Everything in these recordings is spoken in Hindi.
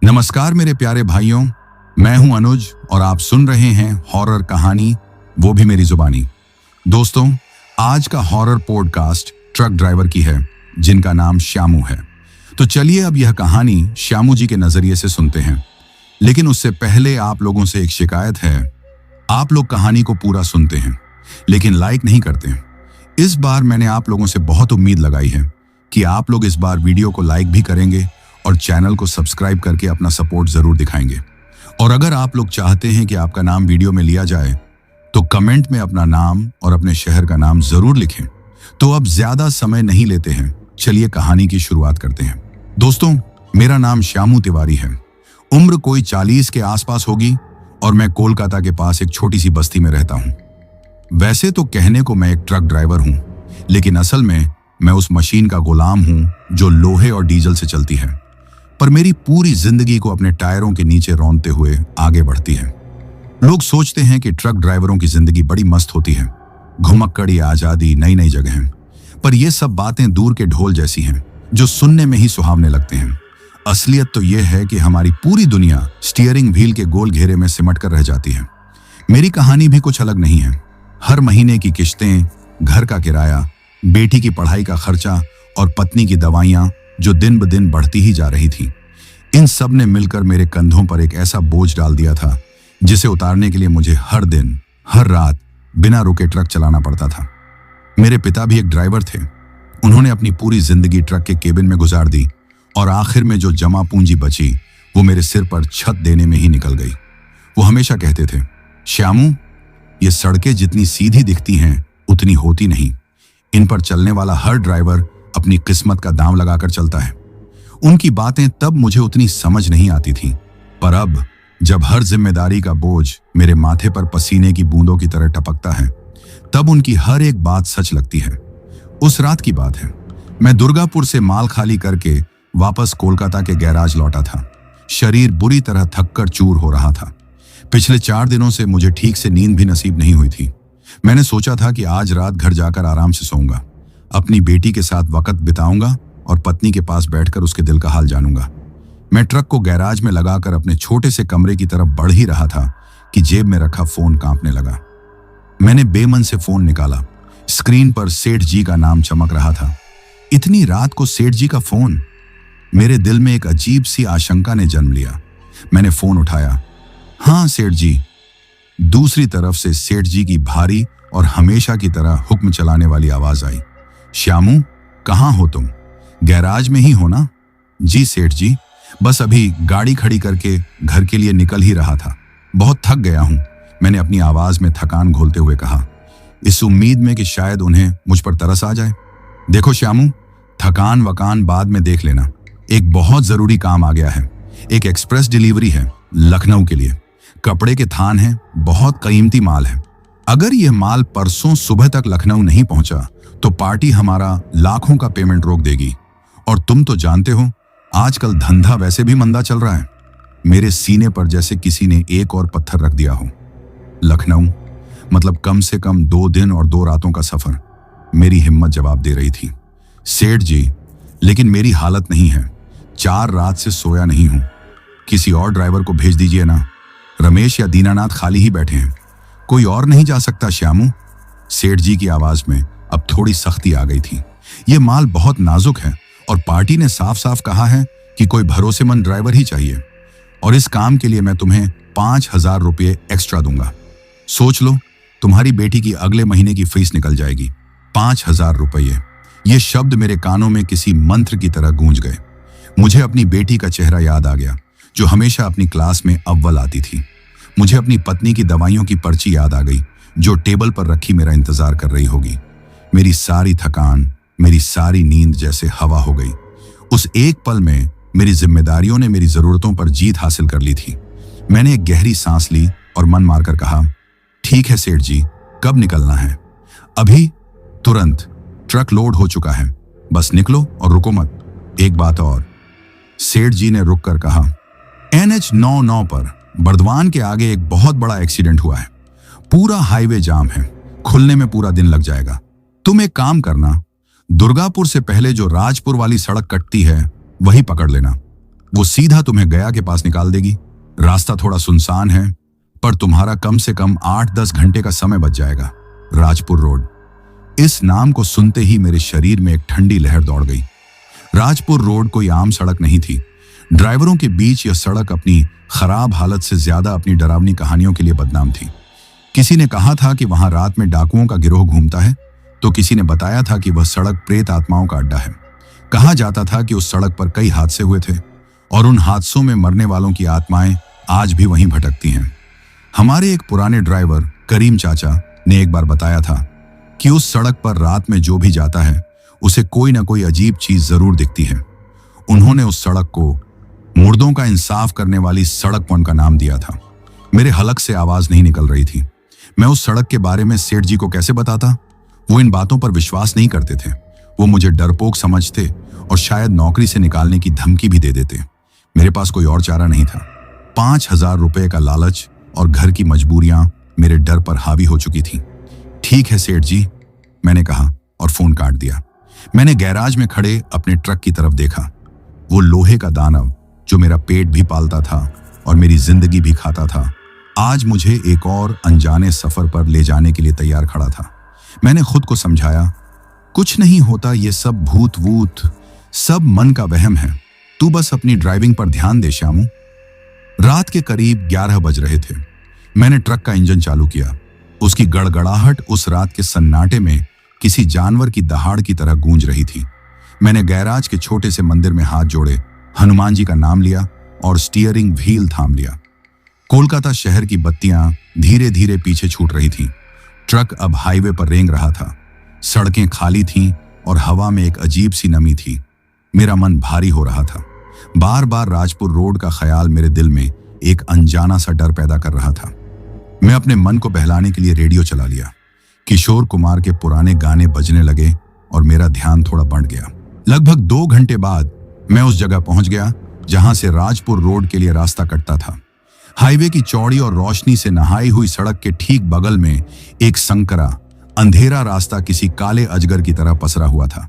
नमस्कार मेरे प्यारे भाइयों, मैं हूं अनुज और आप सुन रहे हैं हॉरर कहानी, वो भी मेरी जुबानी। दोस्तों, आज का हॉरर पॉडकास्ट ट्रक ड्राइवर की है जिनका नाम श्यामू है। तो चलिए अब यह कहानी श्यामू जी के नजरिए से सुनते हैं। लेकिन उससे पहले आप लोगों से एक शिकायत है। आप लोग कहानी को पूरा सुनते हैं लेकिन लाइक नहीं करते। इस बार मैंने आप लोगों से बहुत उम्मीद लगाई है कि आप लोग इस बार वीडियो को लाइक भी करेंगे और चैनल को सब्सक्राइब करके अपना सपोर्ट जरूर दिखाएंगे। और अगर आप लोग चाहते हैं कि आपका नाम वीडियो में लिया जाए तो कमेंट में अपना नाम और अपने शहर का नाम जरूर लिखें। तो अब ज्यादा समय नहीं लेते हैं, चलिए कहानी की शुरुआत करते हैं। दोस्तों, मेरा नाम श्यामू तिवारी है। उम्र कोई 40 के आसपास होगी और मैं कोलकाता के पास एक छोटी सी बस्ती में रहता हूं। वैसे तो कहने को मैं एक ट्रक ड्राइवर हूं, लेकिन असल में मैं उस मशीन का गुलाम हूं जो लोहे और डीजल से चलती है, पर मेरी पूरी जिंदगी को अपने टायरों के नीचे रौंदते हुए आगे बढ़ती है। लोग सोचते हैं कि ट्रक ड्राइवरों की जिंदगी बड़ी मस्त होती है, घुमक्कड़ी, आजादी, नई नई जगहें, पर यह सब बातें दूर के ढोल जैसी हैं जो सुनने में ही सुहावने लगते हैं। असलियत तो यह है कि हमारी पूरी दुनिया स्टीयरिंग व्हील के गोल घेरे में सिमट कर रह जाती है। मेरी कहानी भी कुछ अलग नहीं है। हर महीने की किश्तें, घर का किराया, बेटी की पढ़ाई का खर्चा और पत्नी की दवाइयां जो दिन ब दिन बढ़ती ही जा रही थी, इन सब ने मिलकर मेरे कंधों पर एक ऐसा बोझ डाल दिया था जिसे उतारने के लिए मुझे हर दिन हर रात बिना रुके ट्रक चलाना पड़ता था। मेरे पिता भी एक ड्राइवर थे। उन्होंने अपनी पूरी जिंदगी ट्रक के केबिन में गुजार दी और आखिर में जो जमा पूंजी बची वो मेरे सिर पर छत देने में ही निकल गई। वो हमेशा कहते थे, श्यामू, ये सड़कें जितनी सीधी दिखती हैं उतनी होती नहीं। इन पर चलने वाला हर ड्राइवर अपनी किस्मत का दांव लगाकर चलता है। उनकी बातें तब मुझे उतनी समझ नहीं आती थी, पर अब जब हर जिम्मेदारी का बोझ मेरे माथे पर पसीने की बूंदों की तरह टपकता है, तब उनकी हर एक बात सच लगती है। उस रात की बात है, मैं दुर्गापुर से माल खाली करके वापस कोलकाता के गैराज लौटा था। शरीर बुरी तरह थक कर चूर हो रहा था। पिछले 4 दिनों से मुझे ठीक से नींद भी नसीब नहीं हुई थी। मैंने सोचा था कि आज रात घर जाकर आराम से सोऊंगा, अपनी बेटी के साथ वक्त बिताऊंगा और पत्नी के पास बैठकर उसके दिल का हाल जानूंगा। मैं ट्रक को गैराज में लगाकर अपने छोटे से कमरे की तरफ बढ़ ही रहा था कि जेब में रखा फोन कांपने लगा। मैंने बेमन से फोन निकाला। स्क्रीन पर सेठ जी का नाम चमक रहा था। इतनी रात को सेठ जी का फोन? मेरे दिल में एक अजीब सी आशंका ने जन्म लिया। मैंने फोन उठाया। हाँ सेठ जी। दूसरी तरफ से सेठ जी की भारी और हमेशा की तरह हुक्म चलाने वाली आवाज आई। श्यामू, कहाँ हो तुम? गैराज में ही हो ना? जी सेठ जी, बस अभी गाड़ी खड़ी करके घर के लिए निकल ही रहा था। बहुत थक गया हूं, मैंने अपनी आवाज में थकान घोलते हुए कहा, इस उम्मीद में कि शायद उन्हें मुझ पर तरस आ जाए। देखो श्यामू, थकान वकान बाद में देख लेना, एक बहुत जरूरी काम आ गया है। एक एक्सप्रेस डिलीवरी है लखनऊ के लिए। कपड़े के थान हैं, बहुत कीमती माल है। अगर यह माल परसों सुबह तक लखनऊ नहीं पहुंचा तो पार्टी हमारा लाखों का पेमेंट रोक देगी। और तुम तो जानते हो आजकल धंधा वैसे भी मंदा चल रहा है। मेरे सीने पर जैसे किसी ने एक और पत्थर रख दिया हो। लखनऊ मतलब कम से कम 2 दिन और 2 रातों का सफर। मेरी हिम्मत जवाब दे रही थी, सेठ जी, लेकिन मेरी हालत नहीं है। 4 रात से सोया नहीं हूं। किसी और ड्राइवर को भेज दीजिए ना। रमेश या दीनानाथ खाली ही बैठे हैं। कोई और नहीं जा सकता श्यामू? सेठ जी की आवाज में अब थोड़ी सख्ती आ गई थी। यह माल बहुत नाजुक है और पार्टी ने साफ साफ कहा है कि कोई भरोसेमंद ड्राइवर ही चाहिए। और इस काम के लिए मैं तुम्हें 5,000 रुपये एक्स्ट्रा दूंगा। सोच लो, तुम्हारी बेटी की अगले महीने की फीस निकल जाएगी। 5,000 रुपये। ये शब्द मेरे कानों में किसी मंत्र की तरह गूंज गए। मुझे अपनी बेटी का चेहरा याद आ गया जो हमेशा अपनी क्लास में अव्वल आती थी। मुझे अपनी पत्नी की दवाइयों की पर्ची याद आ गई जो टेबल पर रखी मेरा इंतजार कर रही होगी। मेरी सारी थकान, मेरी सारी नींद जैसे हवा हो गई। उस एक पल में मेरी जिम्मेदारियों ने मेरी जरूरतों पर जीत हासिल कर ली थी। मैंने एक गहरी सांस ली और मन मारकर कहा, ठीक है सेठ जी, कब निकलना है? अभी, तुरंत। ट्रक लोड हो चुका है, बस निकलो और रुको मत। एक बात और। सेठ जी ने रुक कर कहा, NH 99 पर बर्दवान के आगे एक बहुत बड़ा एक्सीडेंट हुआ है। पूरा हाईवे जाम है, खुलने में पूरा दिन लग जाएगा। तुम एक काम करना, दुर्गापुर से पहले जो राजपुर वाली सड़क कटती है वही पकड़ लेना। वो सीधा तुम्हें गया के पास निकाल देगी। रास्ता थोड़ा सुनसान है, पर तुम्हारा कम से कम 8-10 घंटे का समय बच जाएगा। राजपुर रोड। इस नाम को सुनते ही मेरे शरीर में एक ठंडी लहर दौड़ गई। राजपुर रोड कोई आम सड़क नहीं थी। ड्राइवरों के बीच यह सड़क अपनी खराब हालत से ज्यादा अपनी डरावनी कहानियों के लिए बदनाम थी। किसी ने कहा था कि वहां रात में डाकुओं का गिरोह घूमता है, तो किसी ने बताया था कि वह सड़क प्रेत आत्माओं का अड्डा है। कहा जाता था कि उस सड़क पर कई हादसे हुए थे और उन हादसों में मरने वालों की आत्माएं आज भी वहीं भटकती हैं। हमारे एक पुराने ड्राइवर करीम चाचा ने एक बार बताया था कि उस सड़क पर रात में जो भी जाता है उसे कोई ना कोई अजीब चीज जरूर दिखती है। उन्होंने उस सड़क को मुर्दों का इंसाफ करने वाली सड़क पन का नाम दिया था। मेरे हलक से आवाज नहीं निकल रही थी। मैं उस सड़क के बारे में सेठ जी को कैसे बताता? वो इन बातों पर विश्वास नहीं करते थे। वो मुझे डरपोक समझते और शायद नौकरी से निकालने की धमकी भी दे देते। मेरे पास कोई और चारा नहीं था। 5,000 रुपए का लालच और घर की मजबूरियां मेरे डर पर हावी हो चुकी थी। ठीक है सेठ जी, मैंने कहा और फोन काट दिया। मैंने गैराज में खड़े अपने ट्रक की तरफ देखा। वो लोहे का दानव जो मेरा पेट भी पालता था और मेरी जिंदगी भी खाता था, आज मुझे एक और अनजाने सफर पर ले जाने के लिए तैयार खड़ा था। मैंने खुद को समझाया, कुछ नहीं होता, ये सब भूत वूत, सब मन का वहम है। तू बस अपनी ड्राइविंग पर ध्यान दे श्यामू। रात के करीब 11 बज रहे थे। मैंने ट्रक का इंजन चालू किया। उसकी गड़गड़ाहट उस रात के सन्नाटे में किसी जानवर की दहाड़ की तरह गूंज रही थी। मैंने गैराज के छोटे से मंदिर में हाथ जोड़े, हनुमान जी का नाम लिया और स्टीयरिंग व्हील थाम लिया। कोलकाता शहर की बत्तियां धीरे धीरे पीछे छूट रही थीं। ट्रक अब हाईवे पर रेंग रहा था। सड़कें खाली थीं और हवा में एक अजीब सी नमी थी। मेरा मन भारी हो रहा था। बार बार राजपुर रोड का ख्याल मेरे दिल में एक अनजाना सा डर पैदा कर रहा था। मैं अपने मन को बहलाने के लिए रेडियो चला लिया। किशोर कुमार के पुराने गाने बजने लगे और मेरा ध्यान थोड़ा बढ़ गया। लगभग 2 घंटे बाद मैं उस जगह पहुंच गया जहां से राजपुर रोड के लिए रास्ता कटता था। हाईवे की चौड़ी और रोशनी से नहाई हुई सड़क के ठीक बगल में एक संकरा अंधेरा रास्ता किसी काले अजगर की तरह पसरा हुआ था।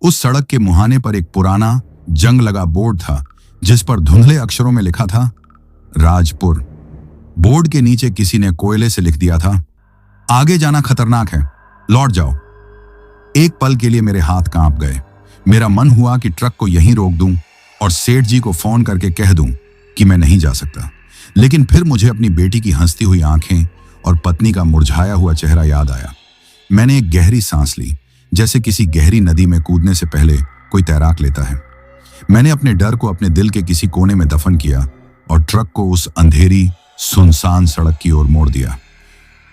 उस सड़क के मुहाने पर एक पुराना जंग लगा बोर्ड था जिस पर धुंधले अक्षरों में लिखा था राजपुर। बोर्ड के नीचे किसी ने कोयले से लिख दिया था, आगे जाना खतरनाक है, लौट जाओ। एक पल के लिए मेरे हाथ कांप गए। मेरा मन हुआ कि ट्रक को यहीं रोक दूं और सेठ जी को फोन करके कह दूं कि मैं नहीं जा सकता। लेकिन फिर मुझे अपनी बेटी की हंसती हुई आंखें और पत्नी का मुरझाया हुआ चेहरा याद आया। मैंने एक गहरी सांस ली, जैसे किसी गहरी नदी में कूदने से पहले कोई तैराक लेता है। मैंने अपने डर को अपने दिल के किसी कोने में दफन किया और ट्रक को उस अंधेरी सुनसान सड़क की ओर मोड़ दिया।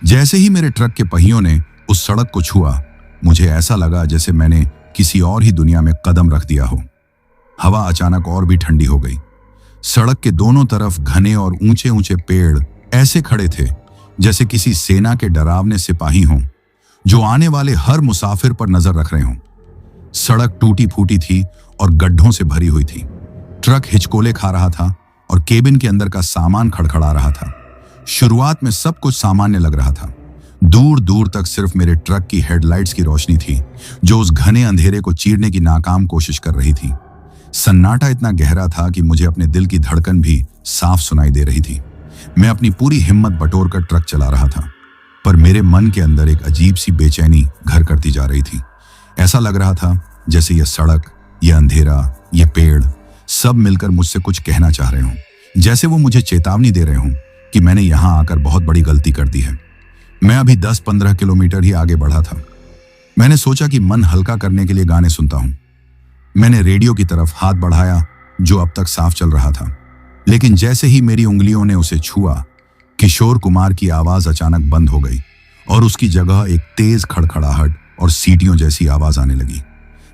जैसे ही मेरे ट्रक के पहियों ने उस सड़क को छुआ, मुझे ऐसा लगा जैसे मैंने किसी और ही दुनिया में कदम रख दिया हो। हवा अचानक और भी ठंडी हो गई। सड़क के दोनों तरफ घने और ऊंचे ऊंचे पेड़ ऐसे खड़े थे जैसे किसी सेना के डरावने सिपाही हों जो आने वाले हर मुसाफिर पर नजर रख रहे हों। सड़क टूटी फूटी थी और गड्ढों से भरी हुई थी। ट्रक हिचकोले खा रहा था और केबिन के अंदर का सामान खड़खड़ा रहा था। शुरुआत में सब कुछ सामान्य लग रहा था। दूर दूर तक सिर्फ मेरे ट्रक की हेडलाइट्स की रोशनी थी जो उस घने अंधेरे को चीरने की नाकाम कोशिश कर रही थी। सन्नाटा इतना गहरा था कि मुझे अपने दिल की धड़कन भी साफ सुनाई दे रही थी। मैं अपनी पूरी हिम्मत बटोर कर ट्रक चला रहा था, पर मेरे मन के अंदर एक अजीब सी बेचैनी घर करती जा रही थी। ऐसा लग रहा था जैसे यह सड़क, यह अंधेरा, यह पेड़ सब मिलकर मुझसे कुछ कहना चाह रहे हों। जैसे वो मुझे चेतावनी दे रहे हों कि मैंने यहां आकर बहुत बड़ी गलती कर दी है। मैं अभी 10-15 किलोमीटर ही आगे बढ़ा था। मैंने सोचा कि मन हल्का करने के लिए गाने सुनता हूं। मैंने रेडियो की तरफ हाथ बढ़ाया जो अब तक साफ चल रहा था, लेकिन जैसे ही मेरी उंगलियों ने उसे छुआ, किशोर कुमार की आवाज अचानक बंद हो गई और उसकी जगह एक तेज खड़खड़ाहट और सीटियों जैसी आवाज आने लगी।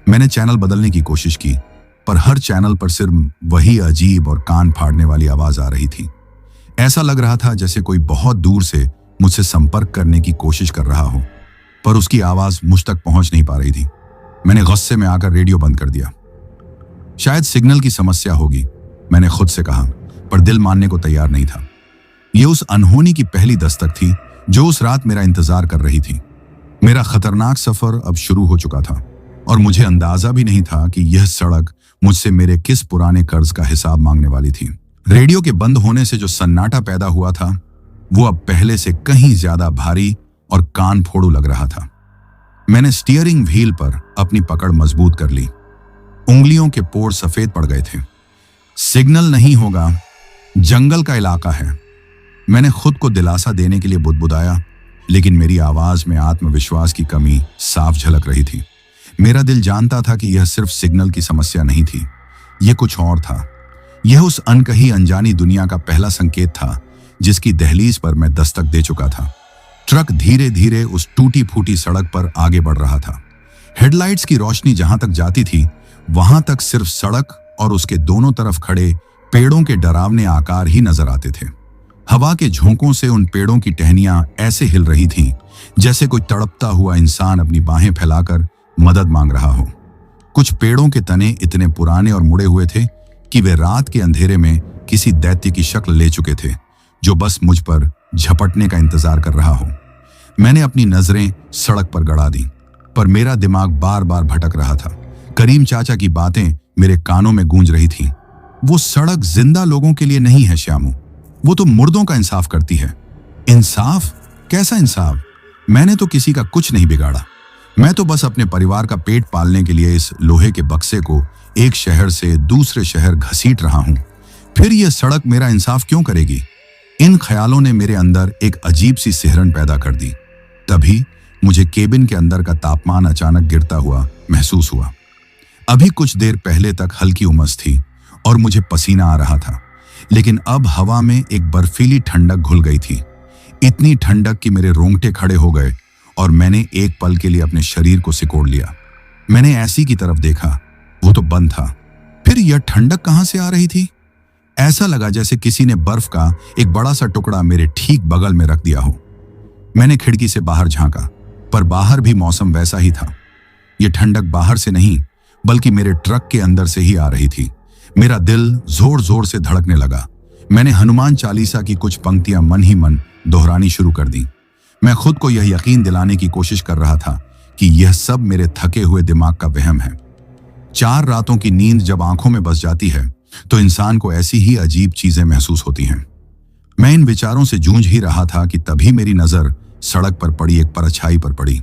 मैंने चैनल बदलने की कोशिश की, पर हर चैनल पर सिर्फ वही अजीब और कान फाड़ने वाली आवाज आ रही थी। ऐसा लग रहा था जैसे कोई बहुत दूर से मुझसे संपर्क करने की कोशिश कर रहा हो, पर उसकी आवाज मुझ तक पहुंच नहीं पा रही थी। मैंने गुस्से में आकर रेडियो बंद कर दिया। शायद सिग्नल की समस्या होगी, मैंने खुद से कहा, पर दिल मानने को तैयार नहीं था। यह उस अनहोनी की पहली दस्तक थी जो उस रात मेरा इंतजार कर रही थी। मेरा खतरनाक सफर अब शुरू हो चुका था और मुझे अंदाजा भी नहीं था कि यह सड़क मुझसे मेरे किस पुराने कर्ज का हिसाब मांगने वाली थी। रेडियो के बंद होने से जो सन्नाटा पैदा हुआ था वो अब पहले से कहीं ज्यादा भारी और कान फोड़ू लग रहा था। मैंने स्टीयरिंग व्हील पर अपनी पकड़ मजबूत कर ली। उंगलियों के पोर सफेद पड़ गए थे। सिग्नल नहीं होगा, जंगल का इलाका है। मैंने खुद को दिलासा देने के लिए बुदबुदाया, लेकिन मेरी आवाज में आत्मविश्वास की कमी साफ झलक रही थी। मेरा दिल जानता था कि यह सिर्फ सिग्नल की समस्या नहीं थी, यह कुछ और था। यह उस अनकही अनजानी दुनिया का पहला संकेत था जिसकी दहलीज पर मैं दस्तक दे चुका था। ट्रक धीरे धीरे उस टूटी फूटी सड़क पर आगे बढ़ रहा था। हेडलाइट्स की रोशनी जहां तक जाती थी वहां तक सिर्फ सड़क और उसके दोनों तरफ खड़े पेड़ों के डरावने आकार ही नजर आते थे। हवा के झोंकों से उन पेड़ों की टहनियां ऐसे हिल रही थीं जैसे कोई तड़पता हुआ इंसान अपनी बाहें फैलाकर मदद मांग रहा हो। कुछ पेड़ों के तने इतने पुराने और मुड़े हुए थे कि वे रात के अंधेरे में किसी दैत्य की शक्ल ले चुके थे जो बस मुझ पर झपटने का इंतजार कर रहा हो। मैंने अपनी नजरें सड़क पर गड़ा दी, पर मेरा दिमाग बार बार भटक रहा था। करीम चाचा की बातें मेरे कानों में गूंज रही थीं। वो सड़क जिंदा लोगों के लिए नहीं है श्यामू, वो तो मुर्दों का इंसाफ करती है। इंसाफ? कैसा इंसाफ? मैंने तो किसी का कुछ नहीं बिगाड़ा। मैं तो बस अपने परिवार का पेट पालने के लिए इस लोहे के बक्से को एक शहर से दूसरे शहर घसीट रहा हूं। फिर यह सड़क मेरा इंसाफ क्यों करेगी? इन ख्यालों ने मेरे अंदर एक अजीब सी सिहरन पैदा कर दी। तभी मुझे केबिन के अंदर का तापमान अचानक गिरता हुआ महसूस हुआ। अभी कुछ देर पहले तक हल्की उमस थी और मुझे पसीना आ रहा था, लेकिन अब हवा में एक बर्फीली ठंडक घुल गई थी। इतनी ठंडक कि मेरे रोंगटे खड़े हो गए और मैंने एक पल के लिए अपने शरीर को सिकोड़ लिया। मैंने एसी की तरफ देखा, वो तो बंद था। फिर यह ठंडक कहां से आ रही थी? ऐसा लगा जैसे किसी ने बर्फ का एक बड़ा सा टुकड़ा मेरे ठीक बगल में रख दिया हो। मैंने खिड़की से बाहर झांका, पर बाहर भी मौसम वैसा ही था। यह ठंडक बाहर से नहीं बल्कि मेरे ट्रक के अंदर से ही आ रही थी। मेरा दिल जोर जोर से धड़कने लगा। मैंने हनुमान चालीसा की कुछ पंक्तियां मन ही मन दोहरानी शुरू कर दी। मैं खुद को यह यकीन दिलाने की कोशिश कर रहा था कि यह सब मेरे थके हुए दिमाग का वहम है। 4 रातों की नींद जब आंखों में बस जाती है तो इंसान को ऐसी ही अजीब चीजें महसूस होती हैं। मैं इन विचारों से जूझ ही रहा था कि तभी मेरी नजर सड़क पर पड़ी एक परछाई पर पड़ी।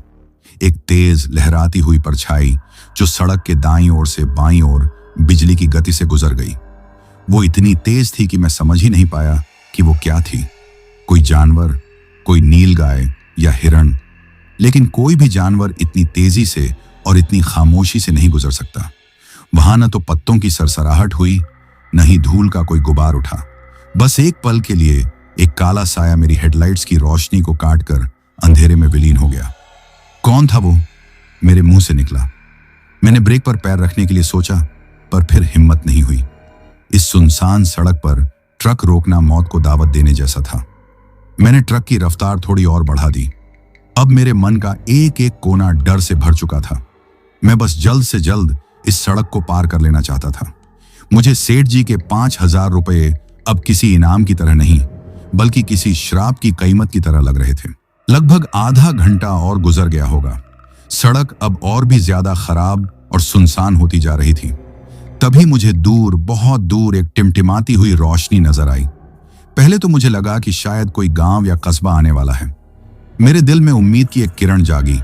एक तेज लहराती हुई परछाई जो सड़क के दाईं ओर से बाईं ओर बिजली की गति से गुजर गई। वो इतनी तेज थी कि मैं समझ ही नहीं पाया कि वो क्या थी। कोई जानवर, कोई नीलगाय या हिरण, लेकिन कोई भी जानवर इतनी तेजी से और इतनी खामोशी से नहीं गुजर सकता। वहां न तो पत्तों की सरसराहट हुई, न ही धूल का कोई गुबार उठा। बस एक पल के लिए एक काला साया मेरी हेडलाइट्स की रोशनी को काटकर अंधेरे में विलीन हो गया। कौन था वो? मेरे मुंह से निकला। मैंने ब्रेक पर पैर रखने के लिए सोचा, पर फिर हिम्मत नहीं हुई। इस सुनसान सड़क पर ट्रक रोकना मौत को दावत देने जैसा था। मैंने ट्रक की रफ्तार थोड़ी और बढ़ा दी। अब मेरे मन का एक एक कोना डर से भर चुका था। मैं बस जल्द से जल्द इस सड़क को पार कर लेना चाहता था। मुझे सेठ जी के 5,000 रुपये अब किसी इनाम की तरह नहीं बल्कि किसी श्राप की कीमत की तरह लग रहे थे। लगभग आधा घंटा और गुजर गया होगा। सड़क अब और भी ज्यादा खराब और सुनसान होती जा रही थी। तभी मुझे दूर, बहुत दूर एक टिमटिमाती हुई रोशनी नजर आई। पहले तो मुझे लगा कि शायद कोई गांव या कस्बा आने वाला है। मेरे दिल में उम्मीद की एक किरण जागी।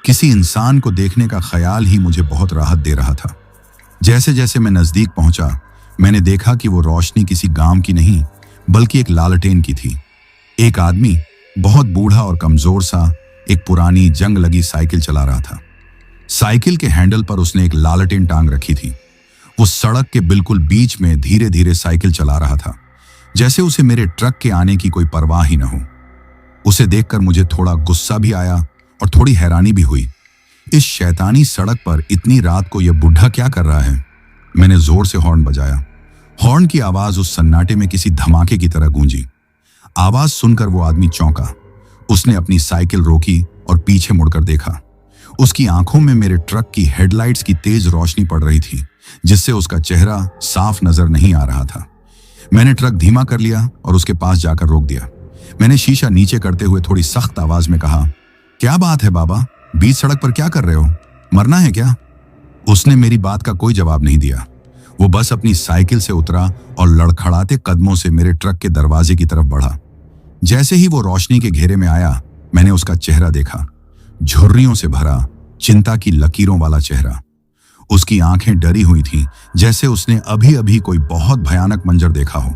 किसी इंसान को देखने का ख्याल ही मुझे बहुत राहत दे रहा था। जैसे जैसे मैं नजदीक पहुंचा, मैंने देखा कि वो रोशनी किसी गांव की नहीं बल्कि एक लालटेन की थी। एक आदमी, बहुत बूढ़ा और कमजोर सा, एक पुरानी जंग लगी साइकिल चला रहा था। साइकिल के हैंडल पर उसने एक लालटेन टांग रखी थी। वो सड़क के बिल्कुल बीच में धीरे धीरे साइकिल चला रहा था, जैसे उसे मेरे ट्रक के आने की कोई परवाह ही न हो। उसे देखकर मुझे थोड़ा गुस्सा भी आया और थोड़ी हैरानी भी हुई। इस शैतानी सड़क पर इतनी रात को यह बुढ़ा क्या कर रहा है? मैंने जोर से हॉर्न बजाया। हॉर्न की आवाज उस सन्नाटे में किसी धमाके की तरह गूंजी। आवाज सुनकर वो आदमी चौंका। उसने अपनी साइकिल रोकी और पीछे मुड़कर देखा। उसकी आंखों में मेरे ट्रक की हेडलाइट्स की तेज रोशनी पड़ रही थी, जिससे उसका चेहरा साफ नजर नहीं आ रहा था। मैंने ट्रक धीमा कर लिया और उसके पास जाकर रोक दिया। मैंने शीशा नीचे करते हुए थोड़ी सख्त आवाज में कहा, क्या बात है बाबा, बीच सड़क पर क्या कर रहे हो? मरना है क्या? उसने मेरी बात का कोई जवाब नहीं दिया। वो बस अपनी साइकिल से उतरा और लड़खड़ाते कदमों से मेरे ट्रक के दरवाजे की तरफ बढ़ा। जैसे ही वो रोशनी के घेरे में आया, मैंने उसका चेहरा देखा। झुर्रियों से भरा, चिंता की लकीरों वाला चेहरा। उसकी आंखें डरी हुई थीं, जैसे उसने अभी अभी कोई बहुत भयानक मंजर देखा हो।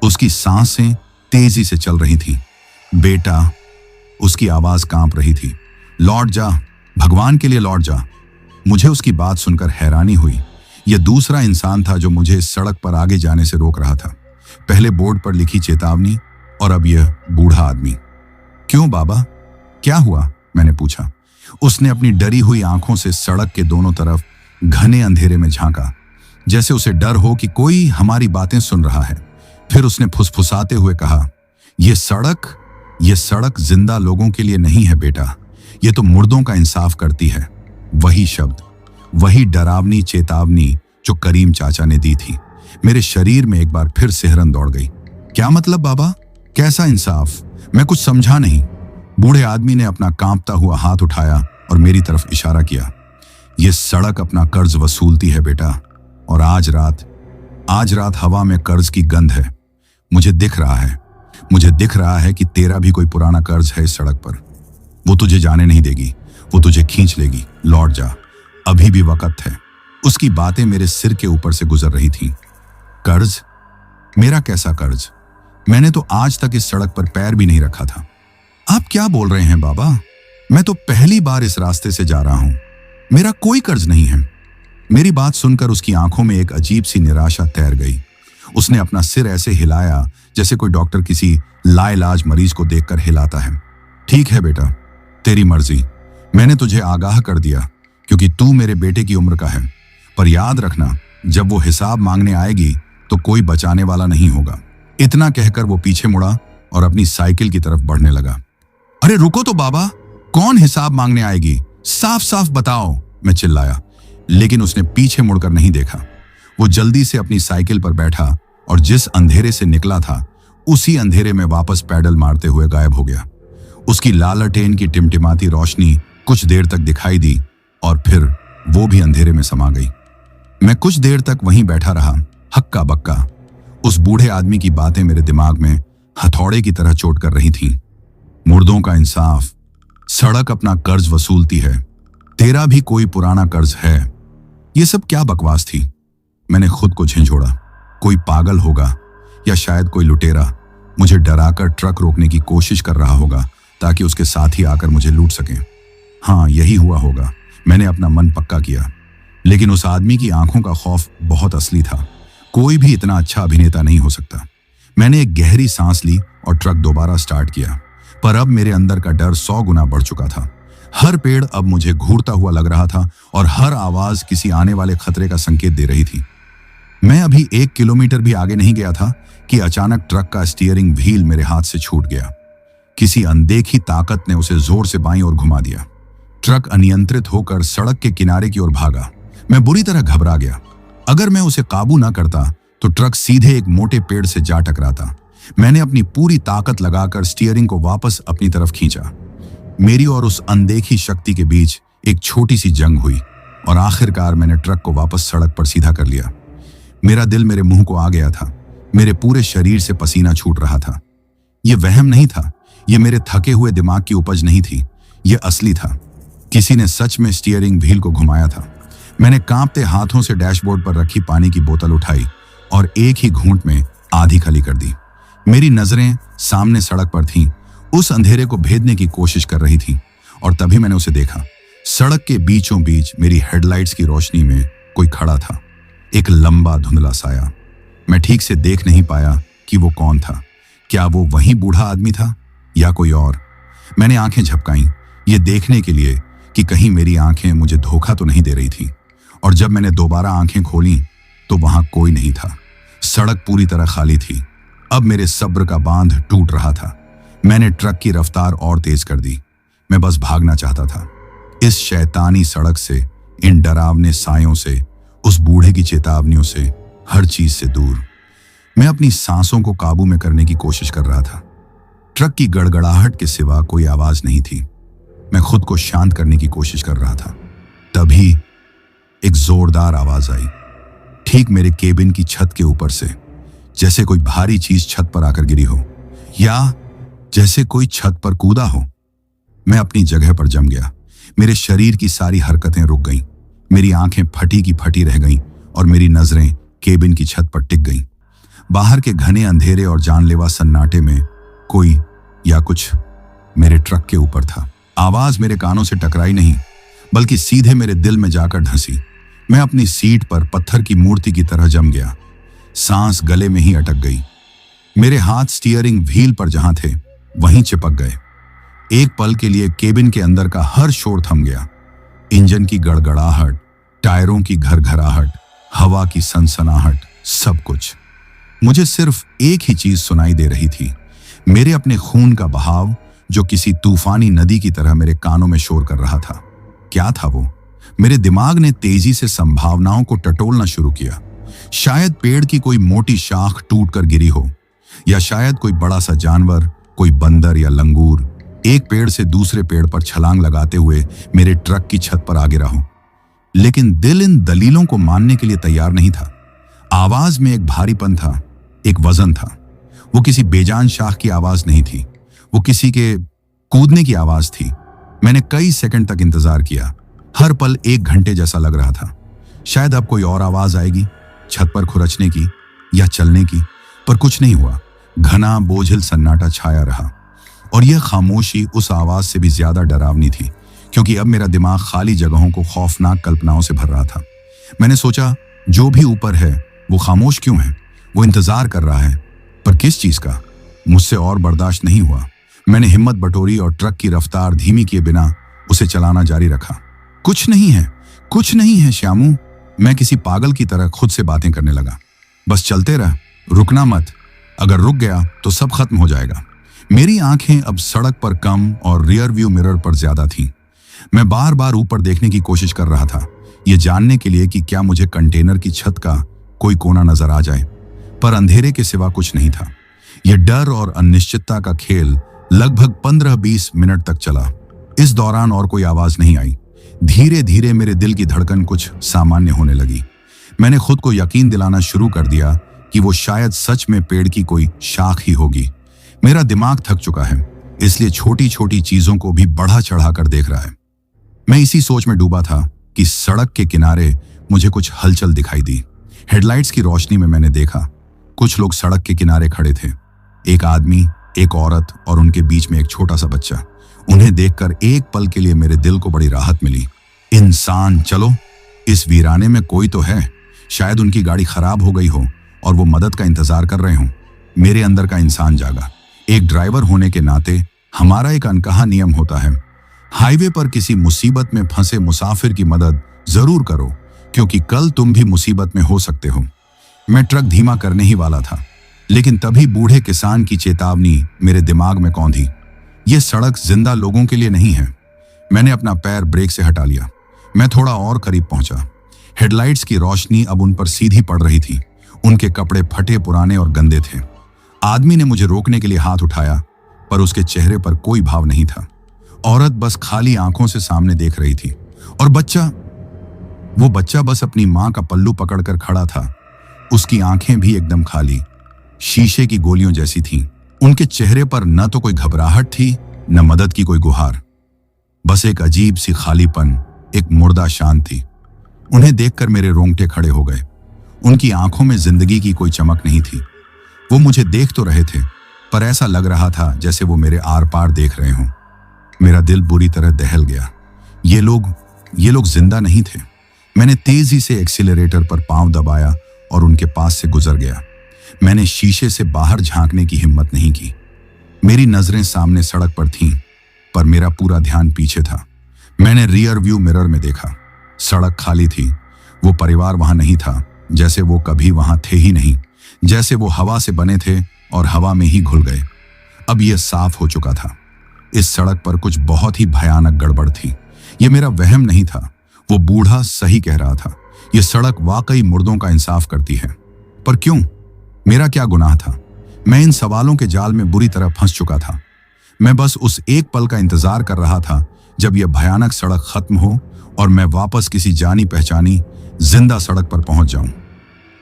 उसकी सांसें तेजी से चल रही थीं। बेटा, उसकी आवाज कांप रही थी। लौट जा, भगवान के लिए लौट जा। मुझे उसकी बात सुनकर हैरानी हुई। यह दूसरा इंसान था जो मुझे इस सड़क पर आगे जाने से रोक रहा था। पहले बोर्ड पर लिखी चेतावनी और अब यह बूढ़ा आदमी। क्यों बाबा, क्या हुआ? मैंने पूछा। उसने अपनी डरी हुई आंखों से सड़क के दोनों तरफ घने अंधेरे में झांका, जैसे उसे डर हो कि कोई हमारी बातें सुन रहा है। फिर उसने फुसफुसाते हुए कहा, यह सड़क जिंदा लोगों के लिए नहीं है बेटा, यह तो मुर्दों का इंसाफ करती है। वही शब्द, वही डरावनी चेतावनी जो करीम चाचा ने दी थी। मेरे शरीर में एक बार फिर सिहरन दौड़ गई। क्या मतलब बाबा, कैसा इंसाफ? मैं कुछ समझा नहीं। बूढ़े आदमी ने अपना कांपता हुआ हाथ उठाया और मेरी तरफ इशारा किया। यह सड़क अपना कर्ज वसूलती है बेटा, और आज रात हवा में कर्ज की गंध है। मुझे दिख रहा है कि तेरा भी कोई पुराना कर्ज है इस सड़क पर। वो तुझे जाने नहीं देगी, वो तुझे खींच लेगी। लौट जा, अभी भी वक्त है। उसकी बातें मेरे सिर के ऊपर से गुजर रही थीं। कर्ज? मेरा कैसा कर्ज? मैंने तो आज तक इस सड़क पर पैर भी नहीं रखा था। आप क्या बोल रहे हैं बाबा? मैं तो पहली बार इस रास्ते से जा रहा हूं। मेरा कोई कर्ज नहीं है। मेरी बात सुनकर उसकी आंखों में एक अजीब सी निराशा तैर गई। उसने अपना सिर ऐसे हिलाया जैसे कोई डॉक्टर किसी लाइलाज मरीज को देखकर हिलाता है। ठीक है बेटा, तेरी मर्जी। मैंने तुझे आगाह कर दिया क्योंकि तू मेरे बेटे की उम्र का है। पर याद रखना, जब वो हिसाब मांगने आएगी तो कोई बचाने वाला नहीं होगा। इतना कहकर वो पीछे मुड़ा और अपनी साइकिल की तरफ बढ़ने लगा। अरे रुको तो बाबा, कौन हिसाब मांगने आएगी? साफ साफ बताओ, मैं चिल्लाया। लेकिन उसने पीछे मुड़कर नहीं देखा। वो जल्दी से अपनी साइकिल पर बैठा और जिस अंधेरे से निकला था उसी अंधेरे में वापस पैडल मारते हुए गायब हो गया। उसकी लालटेन की टिमटिमाती रोशनी कुछ देर तक दिखाई दी और फिर वो भी अंधेरे में समा गई। मैं कुछ देर तक वहीं बैठा रहा, हक्का बक्का। उस बूढ़े आदमी की बातें मेरे दिमाग में हथौड़े की तरह चोट कर रही थीं। मुर्दों का इंसाफ, सड़क अपना कर्ज वसूलती है, तेरा भी कोई पुराना कर्ज है। ये सब क्या बकवास थी? मैंने खुद को झिंझोड़ा। कोई पागल होगा या शायद कोई लुटेरा मुझे डराकर ट्रक रोकने की कोशिश कर रहा होगा ताकि उसके साथी आकर मुझे लूट सकें। हाँ, यही हुआ होगा। मैंने अपना मन पक्का किया। लेकिन उस आदमी की आंखों का खौफ बहुत असली था। कोई भी इतना अच्छा अभिनेता नहीं हो सकता। मैंने एक गहरी सांस ली और ट्रक दोबारा स्टार्ट किया, पर अब मेरे अंदर का डर 100 गुना बढ़ चुका था। हर पेड़ अब मुझे घूरता हुआ लग रहा था और हर आवाज किसी आने वाले खतरे का संकेत दे रही थी। मैं अभी 1 किलोमीटर भी आगे नहीं गया था कि अचानक ट्रक का स्टीयरिंग व्हील मेरे हाथ से छूट गया। किसी अनदेखी ताकत ने उसे जोर से बाईं ओर घुमा दिया। ट्रक अनियंत्रित होकर सड़क के किनारे की ओर भागा। मैं बुरी तरह घबरा गया। अगर मैं उसे काबू न करता तो ट्रक सीधे एक मोटे पेड़ से जा टकराता। मैंने अपनी पूरी ताकत लगाकर स्टीयरिंग को वापस अपनी तरफ खींचा। मेरी और उस अनदेखी शक्ति के बीच एक छोटी सी जंग हुई और आखिरकार मैंने ट्रक को वापस सड़क पर सीधा कर लिया। मेरा दिल मेरे मुंह को आ गया था। मेरे पूरे शरीर से पसीना छूट रहा था। यह वहम नहीं था, यह मेरे थके हुए दिमाग की उपज नहीं थी, यह असली था। किसी ने सच में स्टीयरिंग व्हील को घुमाया था। मैंने कांपते हाथों से डैशबोर्ड पर रखी पानी की बोतल उठाई और एक ही घूंट में आधी खाली कर दी। मेरी नजरें सामने सड़क पर थीं, उस अंधेरे को भेदने की कोशिश कर रही थी और तभी मैंने उसे देखा। सड़क के बीचों बीच मेरी हेडलाइट्स की रोशनी में कोई खड़ा था, एक लंबा धुंधला साया। मैं ठीक से देख नहीं पाया कि वो कौन था। क्या वो वही बूढ़ा आदमी था या कोई और? मैंने आंखें झपकाईं, ये देखने के लिए कि कहीं मेरी आंखें मुझे धोखा तो नहीं दे रही थी। और जब मैंने दोबारा आंखें खोली तो वहां कोई नहीं था। सड़क पूरी तरह खाली थी। अब मेरे सब्र का बांध टूट रहा था। मैंने ट्रक की रफ्तार और तेज कर दी। मैं बस भागना चाहता था, इस शैतानी सड़क से, इन डरावने सायों से, उस बूढ़े की चेतावनियों से, हर चीज से दूर। मैं अपनी सांसों को काबू में करने की कोशिश कर रहा था। ट्रक की गड़गड़ाहट के सिवा कोई आवाज नहीं थी। मैं खुद को शांत करने की कोशिश कर रहा था। तभी एक जोरदार आवाज आई, ठीक मेरे केबिन की छत के ऊपर से, जैसे कोई भारी चीज छत पर आकर गिरी हो या जैसे कोई छत पर कूदा हो। मैं अपनी जगह पर जम गया। मेरे शरीर की सारी हरकतें रुक गईं। मेरी आंखें फटी की फटी रह गईं और मेरी नजरें केबिन की छत पर टिक गईं। बाहर के घने अंधेरे और जानलेवा सन्नाटे में कोई या कुछ मेरे ट्रक के ऊपर था। आवाज मेरे कानों से टकराई नहीं, बल्कि सीधे मेरे दिल में जाकर ढंसी। मैं अपनी सीट पर पत्थर की मूर्ति की तरह जम गया। सांस गले में ही अटक गई। मेरे हाथ स्टीयरिंग व्हील पर जहां थे वहीं चिपक गए। एक पल के लिए केबिन के अंदर का हर शोर थम गया। इंजन की गड़गड़ाहट, टायरों की घरघराहट, हवा की सनसनाहट, सब कुछ। मुझे सिर्फ एक ही चीज सुनाई दे रही थी, मेरे अपने खून का बहाव जो किसी तूफानी नदी की तरह मेरे कानों में शोर कर रहा था। क्या था वो? मेरे दिमाग ने तेजी से संभावनाओं को टटोलना शुरू किया। शायद पेड़ की कोई मोटी शाख टूटकर गिरी हो, या शायद कोई बड़ा सा जानवर, कोई बंदर या लंगूर एक पेड़ से दूसरे पेड़ पर छलांग लगाते हुए मेरे ट्रक की छत पर आ गिरा हो। लेकिन दिल इन दलीलों को मानने के लिए तैयार नहीं था। आवाज में एक भारीपन था, एक वजन था। वो किसी बेजान शाख की आवाज नहीं थी, वो किसी के कूदने की आवाज थी। मैंने कई सेकंड तक इंतजार किया। हर पल 1 घंटे जैसा लग रहा था। शायद अब कोई और आवाज आएगी, छत पर खुरचने की या चलने की, पर कुछ नहीं हुआ। घना बोझिल सन्नाटा छाया रहा, और यह खामोशी उस आवाज से भी ज्यादा डरावनी थी, क्योंकि अब मेरा दिमाग खाली जगहों को खौफनाक कल्पनाओं से भर रहा था। मैंने सोचा, जो भी ऊपर है वो खामोश क्यों है? वो इंतजार कर रहा है, पर किस चीज का? मुझसे और बर्दाश्त नहीं हुआ। मैंने हिम्मत बटोरी और ट्रक की रफ्तार धीमी किए बिना उसे चलाना जारी रखा। कुछ नहीं है, कुछ नहीं है श्यामू, मैं किसी पागल की तरह खुद से बातें करने लगा। बस चलते रह, रुकना मत। अगर रुक गया तो सब खत्म हो जाएगा। मेरी आंखें अब सड़क पर कम और रियर व्यू मिरर पर ज्यादा थीं। मैं बार बार ऊपर देखने की कोशिश कर रहा था, ये जानने के लिए कि क्या मुझे कंटेनर की छत का कोई कोना नजर आ जाए, पर अंधेरे के सिवा कुछ नहीं था। यह डर और अनिश्चितता का खेल लगभग 15-20 मिनट तक चला। इस दौरान और कोई आवाज नहीं आई। धीरे धीरे मेरे दिल की धड़कन कुछ सामान्य होने लगी। मैंने खुद को यकीन दिलाना शुरू कर दिया कि वो शायद सच में पेड़ की कोई शाख ही होगी। मेरा दिमाग थक चुका है, इसलिए छोटी छोटी चीजों को भी बढ़ा चढ़ाकर देख रहा है। मैं इसी सोच में डूबा था कि सड़क के किनारे मुझे कुछ हलचल दिखाई दी। हेडलाइट्स की रोशनी में मैंने देखा, कुछ लोग सड़क के किनारे खड़े थे। एक आदमी, एक औरत और उनके बीच में एक छोटा सा बच्चा। उन्हें देखकर एक पल के लिए मेरे दिल को बड़ी राहत मिली। इंसान, चलो, इस वीराने में कोई तो है। शायद उनकी गाड़ी खराब हो गई हो और वो मदद का इंतजार कर रहे हों। मेरे अंदर का इंसान जागा। एक ड्राइवर होने के नाते हमारा एक अनकहा नियम होता है, हाईवे पर किसी मुसीबत में फंसे मुसाफिर की मदद जरूर करो, क्योंकि कल तुम भी मुसीबत में हो सकते हो। मैं ट्रक धीमा करने ही वाला था, लेकिन तभी बूढ़े किसान की चेतावनी मेरे दिमाग में कौंधी। यह सड़क जिंदा लोगों के लिए नहीं है। मैंने अपना पैर ब्रेक से हटा लिया। मैं थोड़ा और करीब पहुंचा। हेडलाइट्स की रोशनी अब उन पर सीधी पड़ रही थी। उनके कपड़े फटे, पुराने और गंदे थे। आदमी ने मुझे रोकने के लिए हाथ उठाया, पर उसके चेहरे पर कोई भाव नहीं था। औरत बस खाली आंखों से सामने देख रही थी, और वो बच्चा बस अपनी मां का पल्लू पकड़कर खड़ा था। उसकी आंखें भी एकदम खाली, शीशे की गोलियों जैसी थीं। उनके चेहरे पर न तो कोई घबराहट थी, न मदद की कोई गुहार। बस एक अजीब सी खालीपन, एक मुर्दा शांत थी। उन्हें देखकर मेरे रोंगटे खड़े हो गए। उनकी आंखों में जिंदगी की कोई चमक नहीं थी। वो मुझे देख तो रहे थे, पर ऐसा लग रहा था जैसे वो मेरे आर पार देख रहे हों। मेरा दिल बुरी तरह दहल गया। ये लोग जिंदा नहीं थे। मैंने तेजी से एक्सीलरेटर पर पांव दबाया और उनके पास से गुजर गया। मैंने शीशे से बाहर झांकने की हिम्मत नहीं की। मेरी नजरें सामने सड़क पर थीं, पर मेरा पूरा ध्यान पीछे था। मैंने रियर व्यू मिरर में देखा। सड़क खाली थी। वो परिवार वहां नहीं था, जैसे वो कभी वहां थे ही नहीं, जैसे वो हवा से बने थे और हवा में ही घुल गए। अब यह साफ हो चुका था, इस सड़क पर कुछ बहुत ही भयानक गड़बड़ थी। यह मेरा वहम नहीं था, वो बूढ़ा सही कह रहा था। यह सड़क वाकई मुर्दों का इंसाफ करती है। पर क्यों? मेरा क्या गुनाह था? मैं इन सवालों के जाल में बुरी तरह फंस चुका था। मैं बस उस एक पल का इंतजार कर रहा था जब यह भयानक सड़क खत्म हो और मैं वापस किसी जानी पहचानी जिंदा सड़क पर पहुंच जाऊं।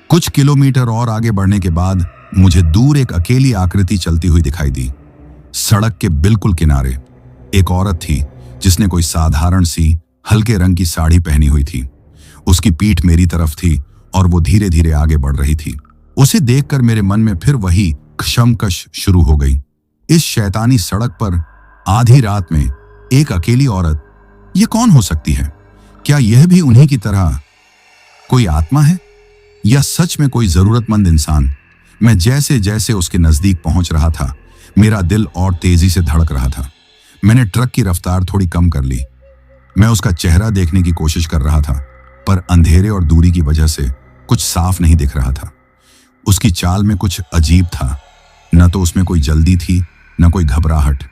कुछ किलोमीटर और आगे बढ़ने के बाद मुझे दूर एक अकेली आकृति चलती हुई दिखाई दी। सड़क के बिल्कुल किनारे एक औरत थी जिसने कोई साधारण सी हल्के रंग की साड़ी पहनी हुई थी। उसकी पीठ मेरी तरफ थी और वो धीरे धीरे आगे बढ़ रही थी। उसे देखकर मेरे मन में फिर वही क्षमकश शुरू हो गई। इस शैतानी सड़क पर आधी रात में एक अकेली औरत, ये कौन हो सकती है? क्या यह भी उन्हीं की तरह कोई आत्मा है या सच में कोई जरूरतमंद इंसान? मैं जैसे जैसे उसके नजदीक पहुंच रहा था, मेरा दिल और तेजी से धड़क रहा था। मैंने ट्रक की रफ्तार थोड़ी कम कर ली। मैं उसका चेहरा देखने की कोशिश कर रहा था, पर अंधेरे और दूरी की वजह से कुछ साफ नहीं दिख रहा था। उसकी चाल में कुछ अजीब था। न तो उसमें कोई जल्दी थी, न कोई घबराहट,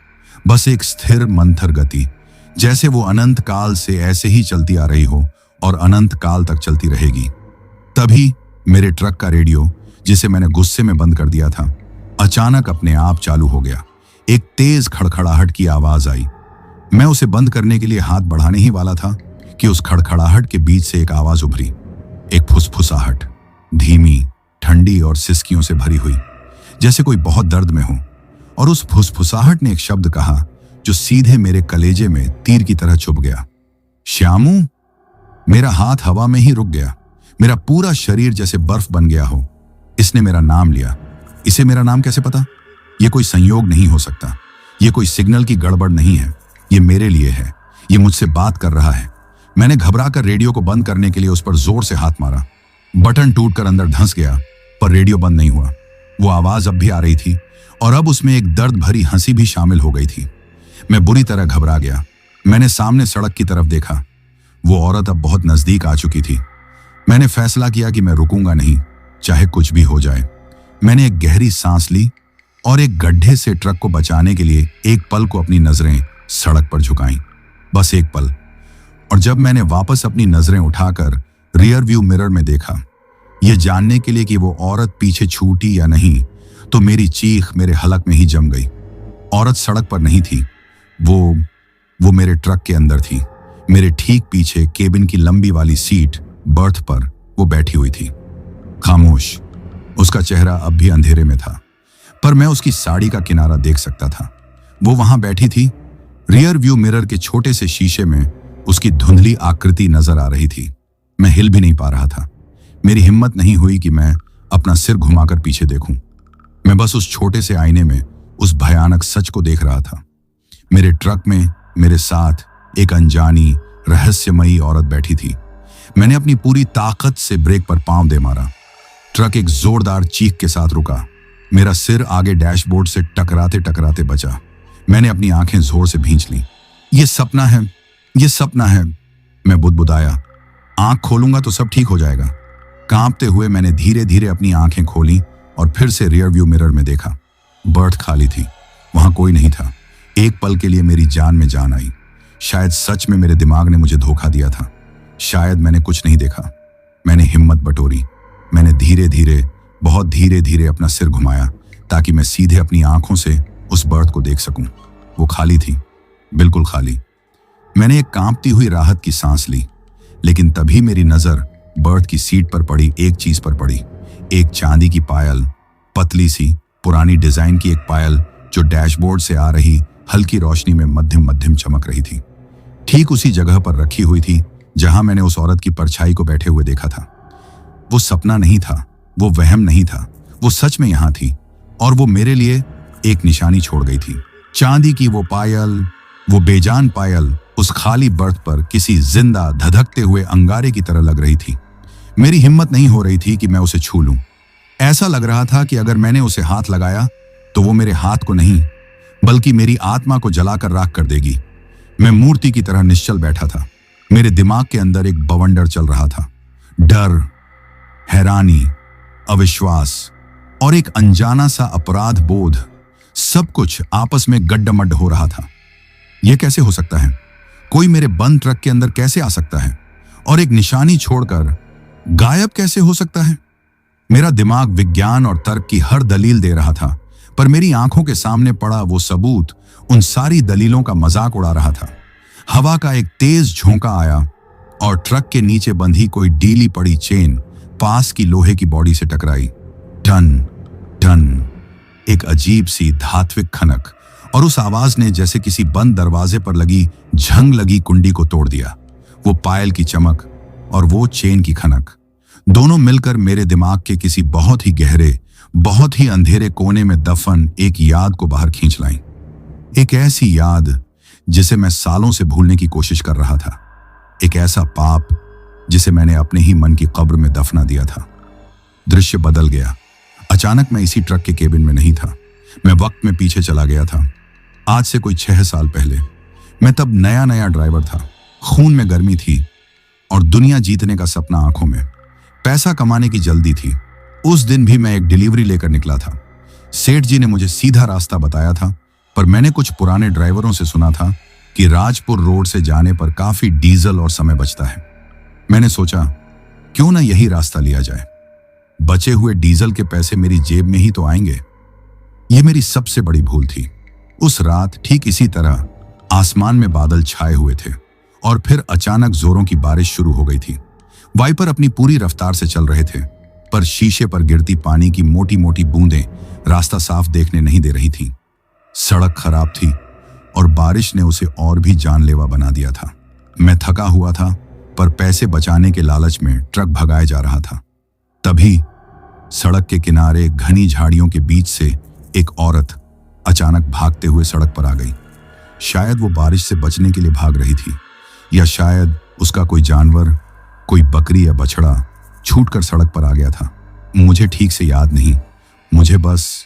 बस एक स्थिर मंथर गति, जैसे वो अनंत काल से ऐसे ही चलती आ रही हो और अनंत काल तक चलती रहेगी। तभी मेरे ट्रक का रेडियो, जिसे मैंने गुस्से में बंद कर दिया था, अचानक अपने आप चालू हो गया। एक तेज खड़खड़ाहट की आवाज आई। मैं उसे बंद करने के लिए हाथ बढ़ाने ही वाला था कि उस खड़खड़ाहट के बीच से एक आवाज उभरी, एक फुसफुसाहट, धीमी, ठंडी और सिसकियों से भरी हुई, जैसे कोई बहुत दर्द में हो। और उस फुसफुसाहट ने एक शब्द कहा जो सीधे मेरे कलेजे में तीर की तरह चुभ गया, श्यामू। मेरा हाथ हवा में ही रुक गया। मेरा पूरा शरीर जैसे बर्फ बन गया हो। इसने मेरा नाम लिया। इसे मेरा नाम कैसे पता? यह कोई संयोग नहीं हो सकता। यह कोई सिग्नल की गड़बड़ नहीं है। यह मेरे लिए है। यह मुझसे बात कर रहा है। मैंने घबराकर रेडियो को बंद करने के लिए उस पर जोर से हाथ मारा। बटन टूटकर अंदर धंस गया, पर रेडियो बंद नहीं हुआ। वो आवाज अब भी आ रही थी और अब उसमें एक दर्द भरी हंसी भी शामिल हो गई थी। मैं बुरी तरह घबरा गया। मैंने सामने सड़क की तरफ देखा। वो औरत अब बहुत नजदीक आ चुकी थी। मैंने फैसला किया कि मैं रुकूंगा नहीं, चाहे कुछ भी हो जाए। मैंने एक गहरी सांस ली और एक गड्ढे से ट्रक को बचाने के लिए एक पल को अपनी नजरें सड़क पर झुकाईं, बस एक पल। और जब मैंने वापस अपनी नजरें उठाकर रियर व्यू मिरर में देखा, यह जानने के लिए कि वो औरत पीछे छूटी या नहीं, तो मेरी चीख मेरे हलक में ही जम गई। औरत सड़क पर नहीं थी, वो मेरे ट्रक के अंदर थी। मेरे ठीक पीछे केबिन की लंबी वाली सीट, बर्थ पर वो बैठी हुई थी, खामोश। उसका चेहरा अब भी अंधेरे में था, पर मैं उसकी साड़ी का किनारा देख सकता था। वो वहां बैठी थी। रियर व्यू मिरर के छोटे से शीशे में उसकी धुंधली आकृति नजर आ रही थी। मैं हिल भी नहीं पा रहा था। मेरी हिम्मत नहीं हुई कि मैं अपना सिर घुमाकर पीछे देखूं। मैं बस उस छोटे से आईने में उस भयानक सच को देख रहा था। मेरे ट्रक में मेरे साथ एक अनजानी रहस्यमयी औरत बैठी थी। मैंने अपनी पूरी ताकत से ब्रेक पर पांव दे मारा। ट्रक एक जोरदार चीख के साथ रुका। मेरा सिर आगे डैशबोर्ड से टकराते टकराते बचा। मैंने अपनी आंखें जोर से भींच ली। ये सपना है, ये सपना है, मैं बुदबुदाया। आंख खोलूंगा तो सब ठीक हो जाएगा। कांपते हुए मैंने धीरे धीरे अपनी आंखें खोली और फिर से रियर व्यू मिरर में देखा। बर्थ खाली थी, वहां कोई नहीं था। एक पल के लिए मेरी जान में जान आई। शायद सच में मेरे दिमाग ने मुझे धोखा दिया था। शायद मैंने कुछ नहीं देखा। मैंने हिम्मत बटोरी। मैंने धीरे धीरे, बहुत धीरे धीरे अपना सिर घुमाया ताकि मैं सीधे अपनी आंखों से उस बर्थ को देख सकूं। वो खाली थी, बिल्कुल खाली। मैंने एक कांपती हुई राहत की सांस ली, लेकिन तभी मेरी नजर बर्थ की सीट पर पड़ी एक चीज पर पड़ी। एक चांदी की पायल, पतली सी पुरानी डिजाइन की एक पायल जो डैशबोर्ड से आ रही हल्की रोशनी में मध्यम मध्यम चमक रही थी। ठीक उसी जगह पर रखी हुई थी जहां मैंने उस औरत की परछाई को बैठे हुए देखा था। वो सपना नहीं था, वो वहम नहीं था, वो सच में यहां थी और वो मेरे लिए एक निशानी छोड़ गई थी। चांदी की वो पायल, वो बेजान पायल उस खाली बर्थ पर किसी जिंदा धधकते हुए अंगारे की तरह लग रही थी। मेरी हिम्मत नहीं हो रही थी कि मैं उसे छू लूं। ऐसा लग रहा था कि अगर मैंने उसे हाथ लगाया तो वो मेरे हाथ को नहीं बल्कि मेरी आत्मा को जलाकर राख कर देगी। मैं मूर्ति की तरह निश्चल बैठा था। मेरे दिमाग के अंदर एक बवंडर चल रहा था। डर, हैरानी, अविश्वास और एक अनजाना सा अपराध बोध, सब कुछ आपस में गड्ढामड्ढ हो रहा था। यह कैसे हो सकता है? कोई मेरे बंद ट्रक के अंदर कैसे आ सकता है और एक निशानी छोड़कर गायब कैसे हो सकता है? मेरा दिमाग विज्ञान और तर्क की हर दलील दे रहा था, पर मेरी आंखों के सामने पड़ा वो सबूत उन सारी दलीलों का मजाक उड़ा रहा था। हवा का एक तेज झोंका आया और ट्रक के नीचे बंधी कोई ढीली पड़ी चेन पास की लोहे की बॉडी से टकराई। टन टन, एक अजीब सी धात्विक खनक, और उस आवाज ने जैसे किसी बंद दरवाजे पर लगी झंग लगी कुंडी को तोड़ दिया। वो पायल की चमक और वो चेन की खनक दोनों मिलकर मेरे दिमाग के किसी बहुत ही गहरे, बहुत ही अंधेरे कोने में दफन एक याद को बाहर खींच लाई। एक ऐसी याद जिसे मैं सालों से भूलने की कोशिश कर रहा था। एक ऐसा पाप जिसे मैंने अपने ही मन की कब्र में दफना दिया था। दृश्य बदल गया। अचानक मैं इसी ट्रक के केबिन में नहीं था। मैं वक्त में पीछे चला गया था। आज से कोई 6 साल पहले। मैं तब नया नया ड्राइवर था। खून में गर्मी थी और दुनिया जीतने का सपना आंखों में। पैसा कमाने की जल्दी थी। उस दिन भी मैं एक डिलीवरी लेकर निकला था। सेठ जी ने मुझे सीधा रास्ता बताया था, पर मैंने कुछ पुराने ड्राइवरों से सुना था कि राजपुर रोड से जाने पर काफी डीजल और समय बचता है। मैंने सोचा क्यों ना यही रास्ता लिया जाए। बचे हुए डीजल के पैसे मेरी जेब में ही तो आएंगे। यह मेरी सबसे बड़ी भूल थी। उस रात ठीक इसी तरह आसमान में बादल छाए हुए थे और फिर अचानक जोरों की बारिश शुरू हो गई थी। वाइपर अपनी पूरी रफ्तार से चल रहे थे, पर शीशे पर गिरती पानी की मोटी मोटी बूंदें रास्ता साफ देखने नहीं दे रही थी। सड़क खराब थी और बारिश ने उसे और भी जानलेवा बना दिया था। मैं थका हुआ था, पर पैसे बचाने के लालच में ट्रक भगाए जा रहा था। तभी सड़क के किनारे घनी झाड़ियों के बीच से एक औरत अचानक भागते हुए सड़क पर आ गई। शायद वो बारिश से बचने के लिए भाग रही थी, या शायद उसका कोई जानवर, कोई बकरी या बछड़ा छूटकर सड़क पर आ गया था। मुझे ठीक से याद नहीं। मुझे बस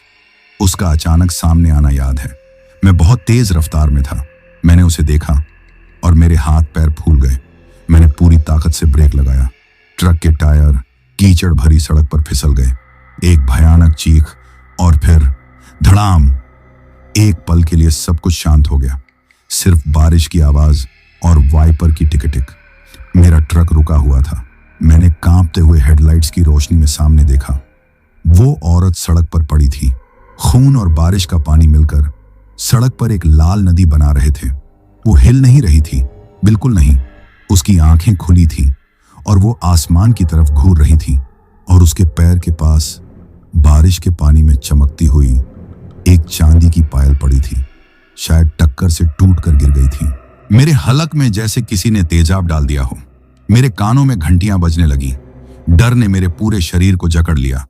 उसका अचानक सामने आना याद है। मैं बहुत तेज रफ्तार में था। मैंने उसे देखा और मेरे हाथ पैर फूल गए। मैंने पूरी ताकत से ब्रेक लगाया। ट्रक के टायर कीचड़ भरी सड़क पर फिसल गए। एक भयानक चीख और फिर धड़ाम। एक पल के लिए सब कुछ शांत हो गया। सिर्फ बारिश की आवाज और वाइपर की टिक-टिक। मेरा ट्रक रुका हुआ था। मैंने कांपते हुए हेडलाइट्स की रोशनी में सामने देखा। वो औरत सड़क पर पड़ी थी। खून और बारिश का पानी मिलकर सड़क पर एक लाल नदी बना रहे थे। वो हिल नहीं रही थी, बिल्कुल नहीं। उसकी आंखें खुली थीं और वो आसमान की तरफ घूर रही थी, और उसके पैर के पास बारिश के पानी में चमकती हुई एक चांदी की पायल पड़ी थी। शायद टक्कर से टूटकर गिर गई थी। मेरे हलक में जैसे किसी ने तेजाब डाल दिया हो। मेरे कानों में घंटियां बजने लगी। डर ने मेरे पूरे शरीर को जकड़ लिया।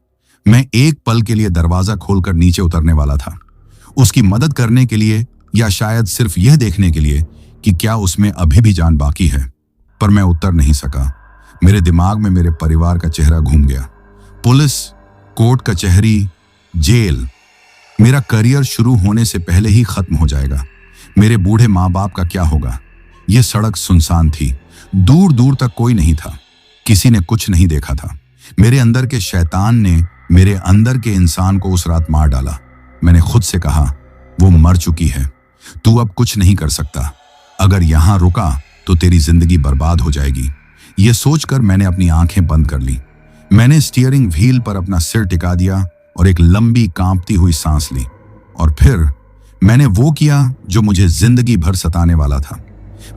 मैं एक पल के लिए दरवाजा खोलकर नीचे उतरने वाला था, उसकी मदद करने के लिए, या शायद सिर्फ यह देखने के लिए कि क्या उसमें अभी भी जान बाकी है। पर मैं उतर नहीं सका। मेरे दिमाग में मेरे परिवार का चेहरा घूम गया। पुलिस, कोर्ट कचहरी, जेल। मेरा करियर शुरू होने से पहले ही खत्म हो जाएगा। मेरे बूढ़े माँ बाप का क्या होगा। यह सड़क सुनसान थी। दूर दूर तक कोई नहीं था। किसी ने कुछ नहीं देखा था। मेरे अंदर के शैतान ने मेरे अंदर के इंसान को उस रात मार डाला। मैंने खुद से कहा, वो मर चुकी है, तू अब कुछ नहीं कर सकता। अगर यहां रुका तो तेरी जिंदगी बर्बाद हो जाएगी। यह सोचकर मैंने अपनी आंखें बंद कर ली। मैंने स्टीयरिंग व्हील पर अपना सिर टिका दिया और एक लंबी कांपती हुई सांस ली। और फिर मैंने वो किया जो मुझे जिंदगी भर सताने वाला था।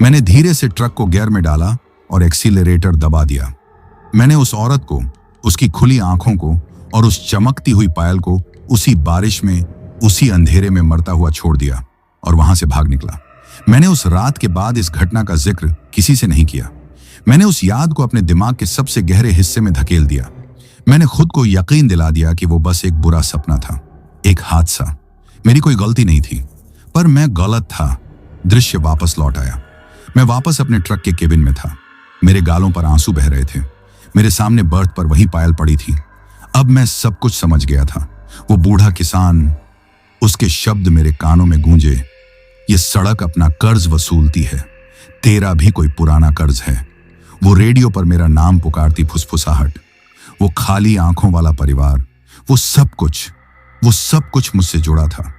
मैंने धीरे से ट्रक को गियर में डाला और एक्सीलरेटर दबा दिया। मैंने उस औरत को, उसकी खुली आंखों को और उस चमकती हुई पायल को उसी बारिश में, उसी अंधेरे में मरता हुआ छोड़ दिया और वहां से भाग निकला। मैंने उस रात के बाद इस घटना का जिक्र किसी से नहीं किया। मैंने उस याद को अपने दिमाग के सबसे गहरे हिस्से में धकेल दिया। मैंने खुद को यकीन दिला दिया कि वो बस एक बुरा सपना था, एक हादसा। मेरी कोई गलती नहीं थी, पर मैं गलत था। दृश्य वापस लौट आया। मैं वापस अपने ट्रक के केबिन में था। मेरे गालों पर आंसू बह रहे थे। मेरे सामने बर्थ पर वही पायल पड़ी थी। अब मैं सब कुछ समझ गया था। वो बूढ़ा किसान, उसके शब्द मेरे कानों में गूंजे, ये सड़क अपना कर्ज वसूलती है, तेरा भी कोई पुराना कर्ज है। वो रेडियो पर मेरा नाम पुकारती फुसफुसाहट, वो खाली आंखों वाला परिवार, वो सब कुछ मुझसे जुड़ा था।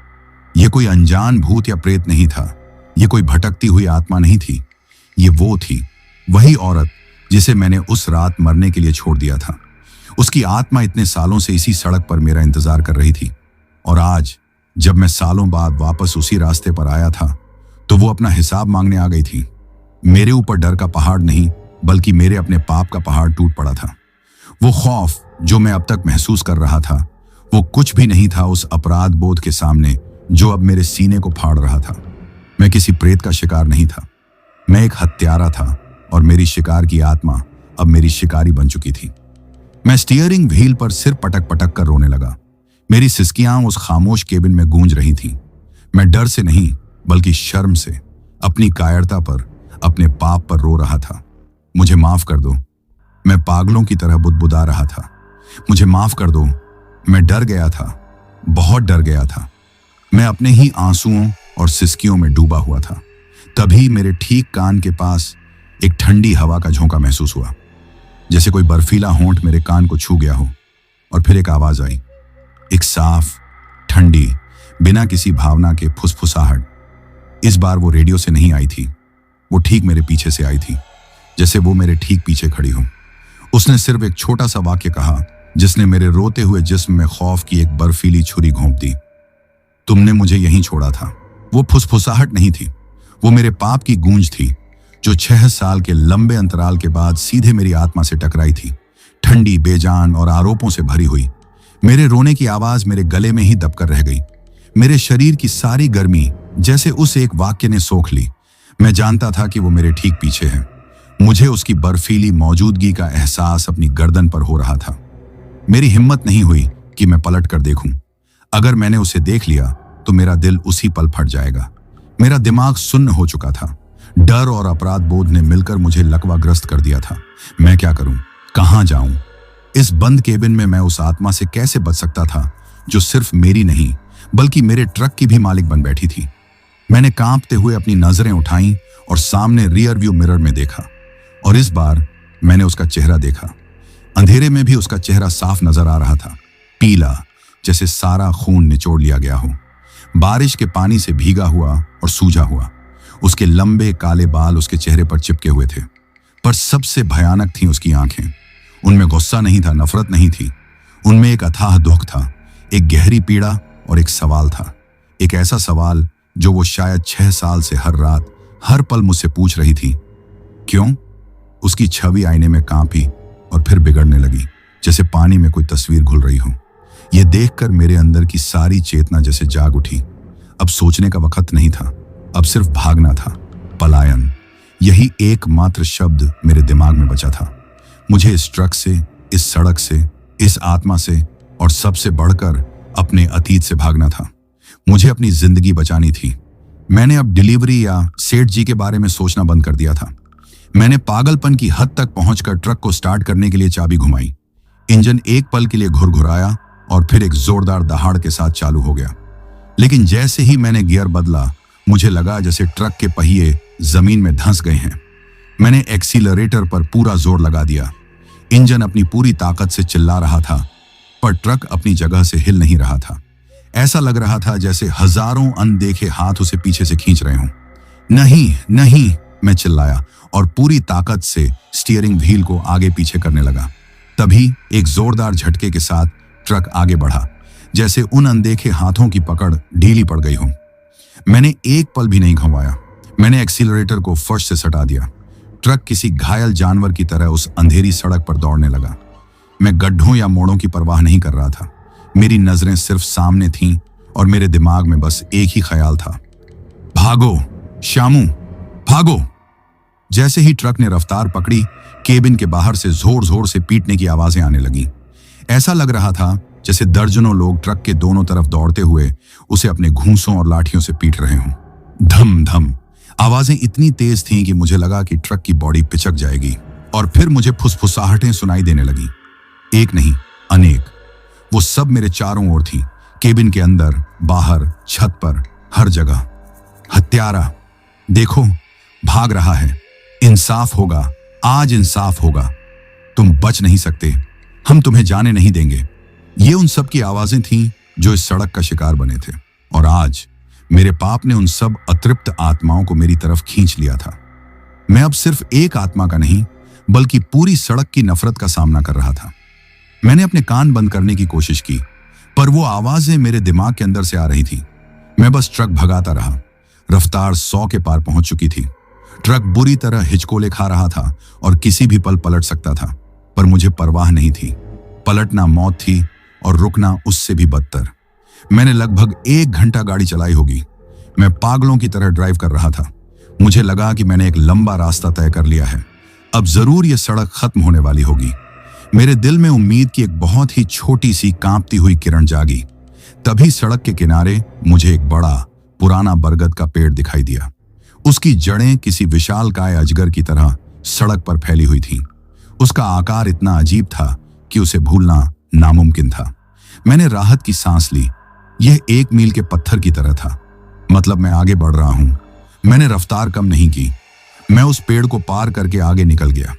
ये कोई अनजान भूत या प्रेत नहीं था। ये कोई भटकती हुई आत्मा नहीं थी। ये वो थी, वही औरत जिसे मैंने उस रात मरने के लिए छोड़ दिया था। उसकी आत्मा इतने सालों से इसी सड़क पर मेरा इंतजार कर रही थी। और आज जब मैं सालों बाद वापस उसी रास्ते पर आया था, तो वो अपना हिसाब मांगने आ गई थी। मेरे ऊपर डर का पहाड़ नहीं, बल्कि मेरे अपने पाप का पहाड़ टूट पड़ा था। वो खौफ जो मैं अब तक महसूस कर रहा था, वो कुछ भी नहीं था उस अपराध बोध के सामने जो अब मेरे सीने को फाड़ रहा था। मैं किसी प्रेत का शिकार नहीं था, मैं एक हत्यारा था और मेरी शिकार की आत्मा अब मेरी शिकारी बन चुकी थी। मैं स्टीयरिंग व्हील पर सिर पटक पटक कर रोने लगा। मेरी सिसकियां उस खामोश केबिन में गूंज रही थीं। मैं डर से नहीं बल्कि शर्म से, अपनी कायरता पर, अपने पाप पर रो रहा था। मुझे माफ कर दो, मैं पागलों की तरह बुदबुदा रहा था। मुझे माफ कर दो, मैं डर गया था, बहुत डर गया था। मैं अपने ही आंसुओं और सिसकियों में डूबा हुआ था। तभी मेरे ठीक कान के पास एक ठंडी हवा का झोंका महसूस हुआ, जैसे कोई बर्फीला होंठ मेरे कान को छू गया हो। और फिर एक आवाज आई, एक साफ, ठंडी, बिना किसी भावना के फुसफुसाहट। इस बार वो रेडियो से नहीं आई थी, वो ठीक मेरे पीछे से आई थी, जैसे वो मेरे ठीक पीछे खड़ी हो। उसने सिर्फ एक छोटा सा वाक्य कहा जिसने मेरे रोते हुए जिस्म में खौफ की एक बर्फीली छुरी घोंप दी। तुमने मुझे यहीं छोड़ा था। वो फुसफुसाहट नहीं थी, वो मेरे पाप की गूंज थी जो 6 साल के लंबे अंतराल के बाद सीधे मेरी आत्मा से टकराई थी, ठंडी, बेजान और आरोपों से भरी हुई। मेरे रोने की आवाज मेरे गले में ही दबकर रह गई। मेरे शरीर की सारी गर्मी जैसे उस एक वाक्य ने सोख ली। मैं जानता था कि वो मेरे ठीक पीछे है। मुझे उसकी बर्फीली मौजूदगी का एहसास अपनी गर्दन पर हो रहा था। मेरी हिम्मत नहीं हुई कि मैं पलट कर देखूं। अगर मैंने उसे देख लिया तो मेरा दिल उसी पल फट जाएगा। मेरा दिमाग सुन्न हो चुका था। डर और अपराध बोध ने मिलकर मुझे लकवाग्रस्त कर दिया था। मैं क्या करूं, कहां जाऊं? इस बंद केबिन में मैं उस आत्मा से कैसे बच सकता था जो सिर्फ मेरी नहीं बल्कि मेरे ट्रक की भी मालिक बन बैठी थी। मैंने कांपते हुए अपनी नजरें उठाईं और सामने रियर व्यू मिरर में देखा, और इस बार मैंने उसका चेहरा देखा। अंधेरे में भी उसका चेहरा साफ नजर आ रहा था, पीला, जैसे सारा खून निचोड़ लिया गया हो, बारिश के पानी से भीगा हुआ और सूजा हुआ। उसके लंबे काले बाल उसके चेहरे पर चिपके हुए थे, पर सबसे भयानक थीं उसकी आंखें। उनमें गुस्सा नहीं था, नफरत नहीं थी, उनमें एक अथाह दुख था, एक गहरी पीड़ा और एक सवाल था। एक ऐसा सवाल जो वो शायद 6 साल से हर रात, हर पल मुझसे पूछ रही थी। क्यों? उसकी छवि आईने में कांपी और फिर बिगड़ने लगी, जैसे पानी में कोई तस्वीर घुल रही हो। यह देखकर मेरे अंदर की सारी चेतना जैसे जाग उठी। अब सोचने का वक्त नहीं था, अब सिर्फ भागना था, पलायन। यही एकमात्र शब्द मेरे दिमाग में बचा था। मुझे इस ट्रक से, इस सड़क से, इस आत्मा से और सबसे बढ़कर अपने अतीत से भागना था। मुझे अपनी जिंदगी बचानी थी। मैंने अब डिलीवरी या सेठ जी के बारे में सोचना बंद कर दिया था। मैंने पागलपन की हद तक पहुंचकर ट्रक को स्टार्ट करने के लिए चाबी घुमाई। इंजन एक पल के लिए घुरघुराया और फिर एक जोरदार दहाड़ के साथ चालू हो गया। लेकिन जैसे ही मैंने गियर बदला, मुझे लगा जैसे ट्रक के पहिए जमीन में धंस गए हैं। मैंने एक्सीलरेटर पर पूरा जोर लगा दिया। इंजन अपनी पूरी ताकत से चिल्ला रहा था, पर ट्रक अपनी जगह से हिल नहीं रहा था। ऐसा लग रहा था जैसे हजारों अनदेखे हाथ उसे पीछे से खींच रहे हों। नहीं, नहीं, मैं चिल्लाया और पूरी ताकत से स्टीयरिंग व्हील को आगे पीछे करने लगा। तभी एक जोरदार झटके के साथ ट्रक आगे बढ़ा, जैसे उन अनदेखे हाथों की पकड़ ढीली पड़ गई हो। मैंने एक पल भी नहीं घुमाया। मैंने एक्सीलरेटर को फर्श से सटा दिया। ट्रक किसी घायल जानवर की तरह उस अंधेरी सड़क पर दौड़ने लगा। मैं गड्ढों या मोड़ों की परवाह नहीं कर रहा था। मेरी नजरें सिर्फ सामने थीं और मेरे दिमाग में बस एक ही ख्याल था, भागो श्यामू, भागो। जैसे ही ट्रक ने रफ्तार पकड़ी, केबिन के बाहर से जोर जोर से पीटने की आवाजें आने लगीं। ऐसा लग रहा था जैसे दर्जनों लोग ट्रक के दोनों तरफ दौड़ते हुए उसे अपने घूंसों और लाठियों से पीट रहे हों। धम धम आवाजें इतनी तेज थीं कि मुझे लगा कि ट्रक की बॉडी पिचक जाएगी। और फिर मुझे फुसफुसाहटें सुनाई देने लगी, एक नहीं, अनेक। वो सब मेरे चारों ओर थी, केबिन के अंदर, बाहर, छत पर, हर जगह। हत्यारा, देखो, भाग रहा है। इंसाफ होगा, आज इंसाफ होगा। तुम बच नहीं सकते, हम तुम्हें जाने नहीं देंगे। ये उन सब की आवाजें थीं जो इस सड़क का शिकार बने थे। और आज मेरे पाप ने उन सब अतृप्त आत्माओं को मेरी तरफ खींच लिया था। मैं अब सिर्फ एक आत्मा का नहीं बल्कि पूरी सड़क की नफरत का सामना कर रहा था। मैंने अपने कान बंद करने की कोशिश की, पर वो आवाजें मेरे दिमाग के अंदर से आ रही थी। मैं बस ट्रक भगाता रहा। रफ्तार 100 के पार पहुंच चुकी थी। ट्रक बुरी तरह हिचकोले खा रहा था और किसी भी पल पलट सकता था। पर मुझे परवाह नहीं थी। पलटना मौत थी और रुकना उससे भी बदतर। मैंने लगभग 1 घंटा गाड़ी चलाई होगी। मैं पागलों की तरह ड्राइव कर रहा था। मुझे लगा कि मैंने एक लंबा रास्ता तय कर लिया है, अब जरूर यह सड़क खत्म होने वाली होगी। मेरे दिल में उम्मीद की एक बहुत ही छोटी सी कांपती हुई किरण जागी। तभी सड़क के किनारे मुझे एक बड़ा पुराना बरगद का पेड़ दिखाई दिया। उसकी जड़ें किसी विशालकाय अजगर की तरह सड़क पर फैली हुई थीं। उसका आकार इतना अजीब था कि उसे भूलना नामुमकिन था। मैंने राहत की सांस ली। यह 1 मील के पत्थर की तरह था, मतलब मैं आगे बढ़ रहा हूं। मैंने रफ्तार कम नहीं की। मैं उस पेड़ को पार करके आगे निकल गया।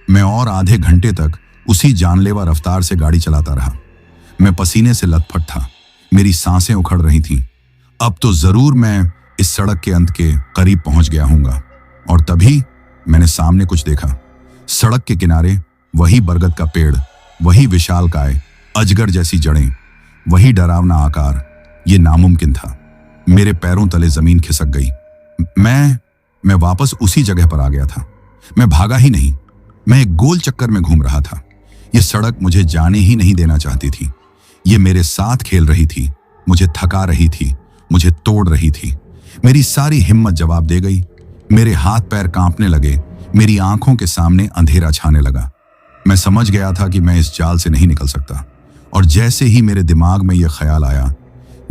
मैं और आधे घंटे तक उसी जानलेवा रफ्तार से गाड़ी चलाता रहा। मैं पसीने से लथपथ था, मेरी सांसें उखड़ रही थीं। अब तो जरूर मैं इस सड़क के अंत के करीब पहुंच गया हूंगा। और तभी मैंने सामने कुछ देखा। सड़क के किनारे वही बरगद का पेड़, वही विशालकाय अजगर जैसी जड़ें, वही डरावना आकार। ये नामुमकिन था। मेरे पैरों तले जमीन खिसक गई। मैं वापस उसी जगह पर आ गया था। मैं भागा ही नहीं, मैं एक गोल चक्कर में घूम रहा था। यह सड़क मुझे जाने ही नहीं देना चाहती थी। ये मेरे साथ खेल रही थी, मुझे थका रही थी, मुझे तोड़ रही थी। मेरी सारी हिम्मत जवाब दे गई। मेरे हाथ पैर कांपने लगे, मेरी आंखों के सामने अंधेरा छाने लगा। मैं समझ गया था कि मैं इस जाल से नहीं निकल सकता। और जैसे ही मेरे दिमाग में यह ख्याल आया,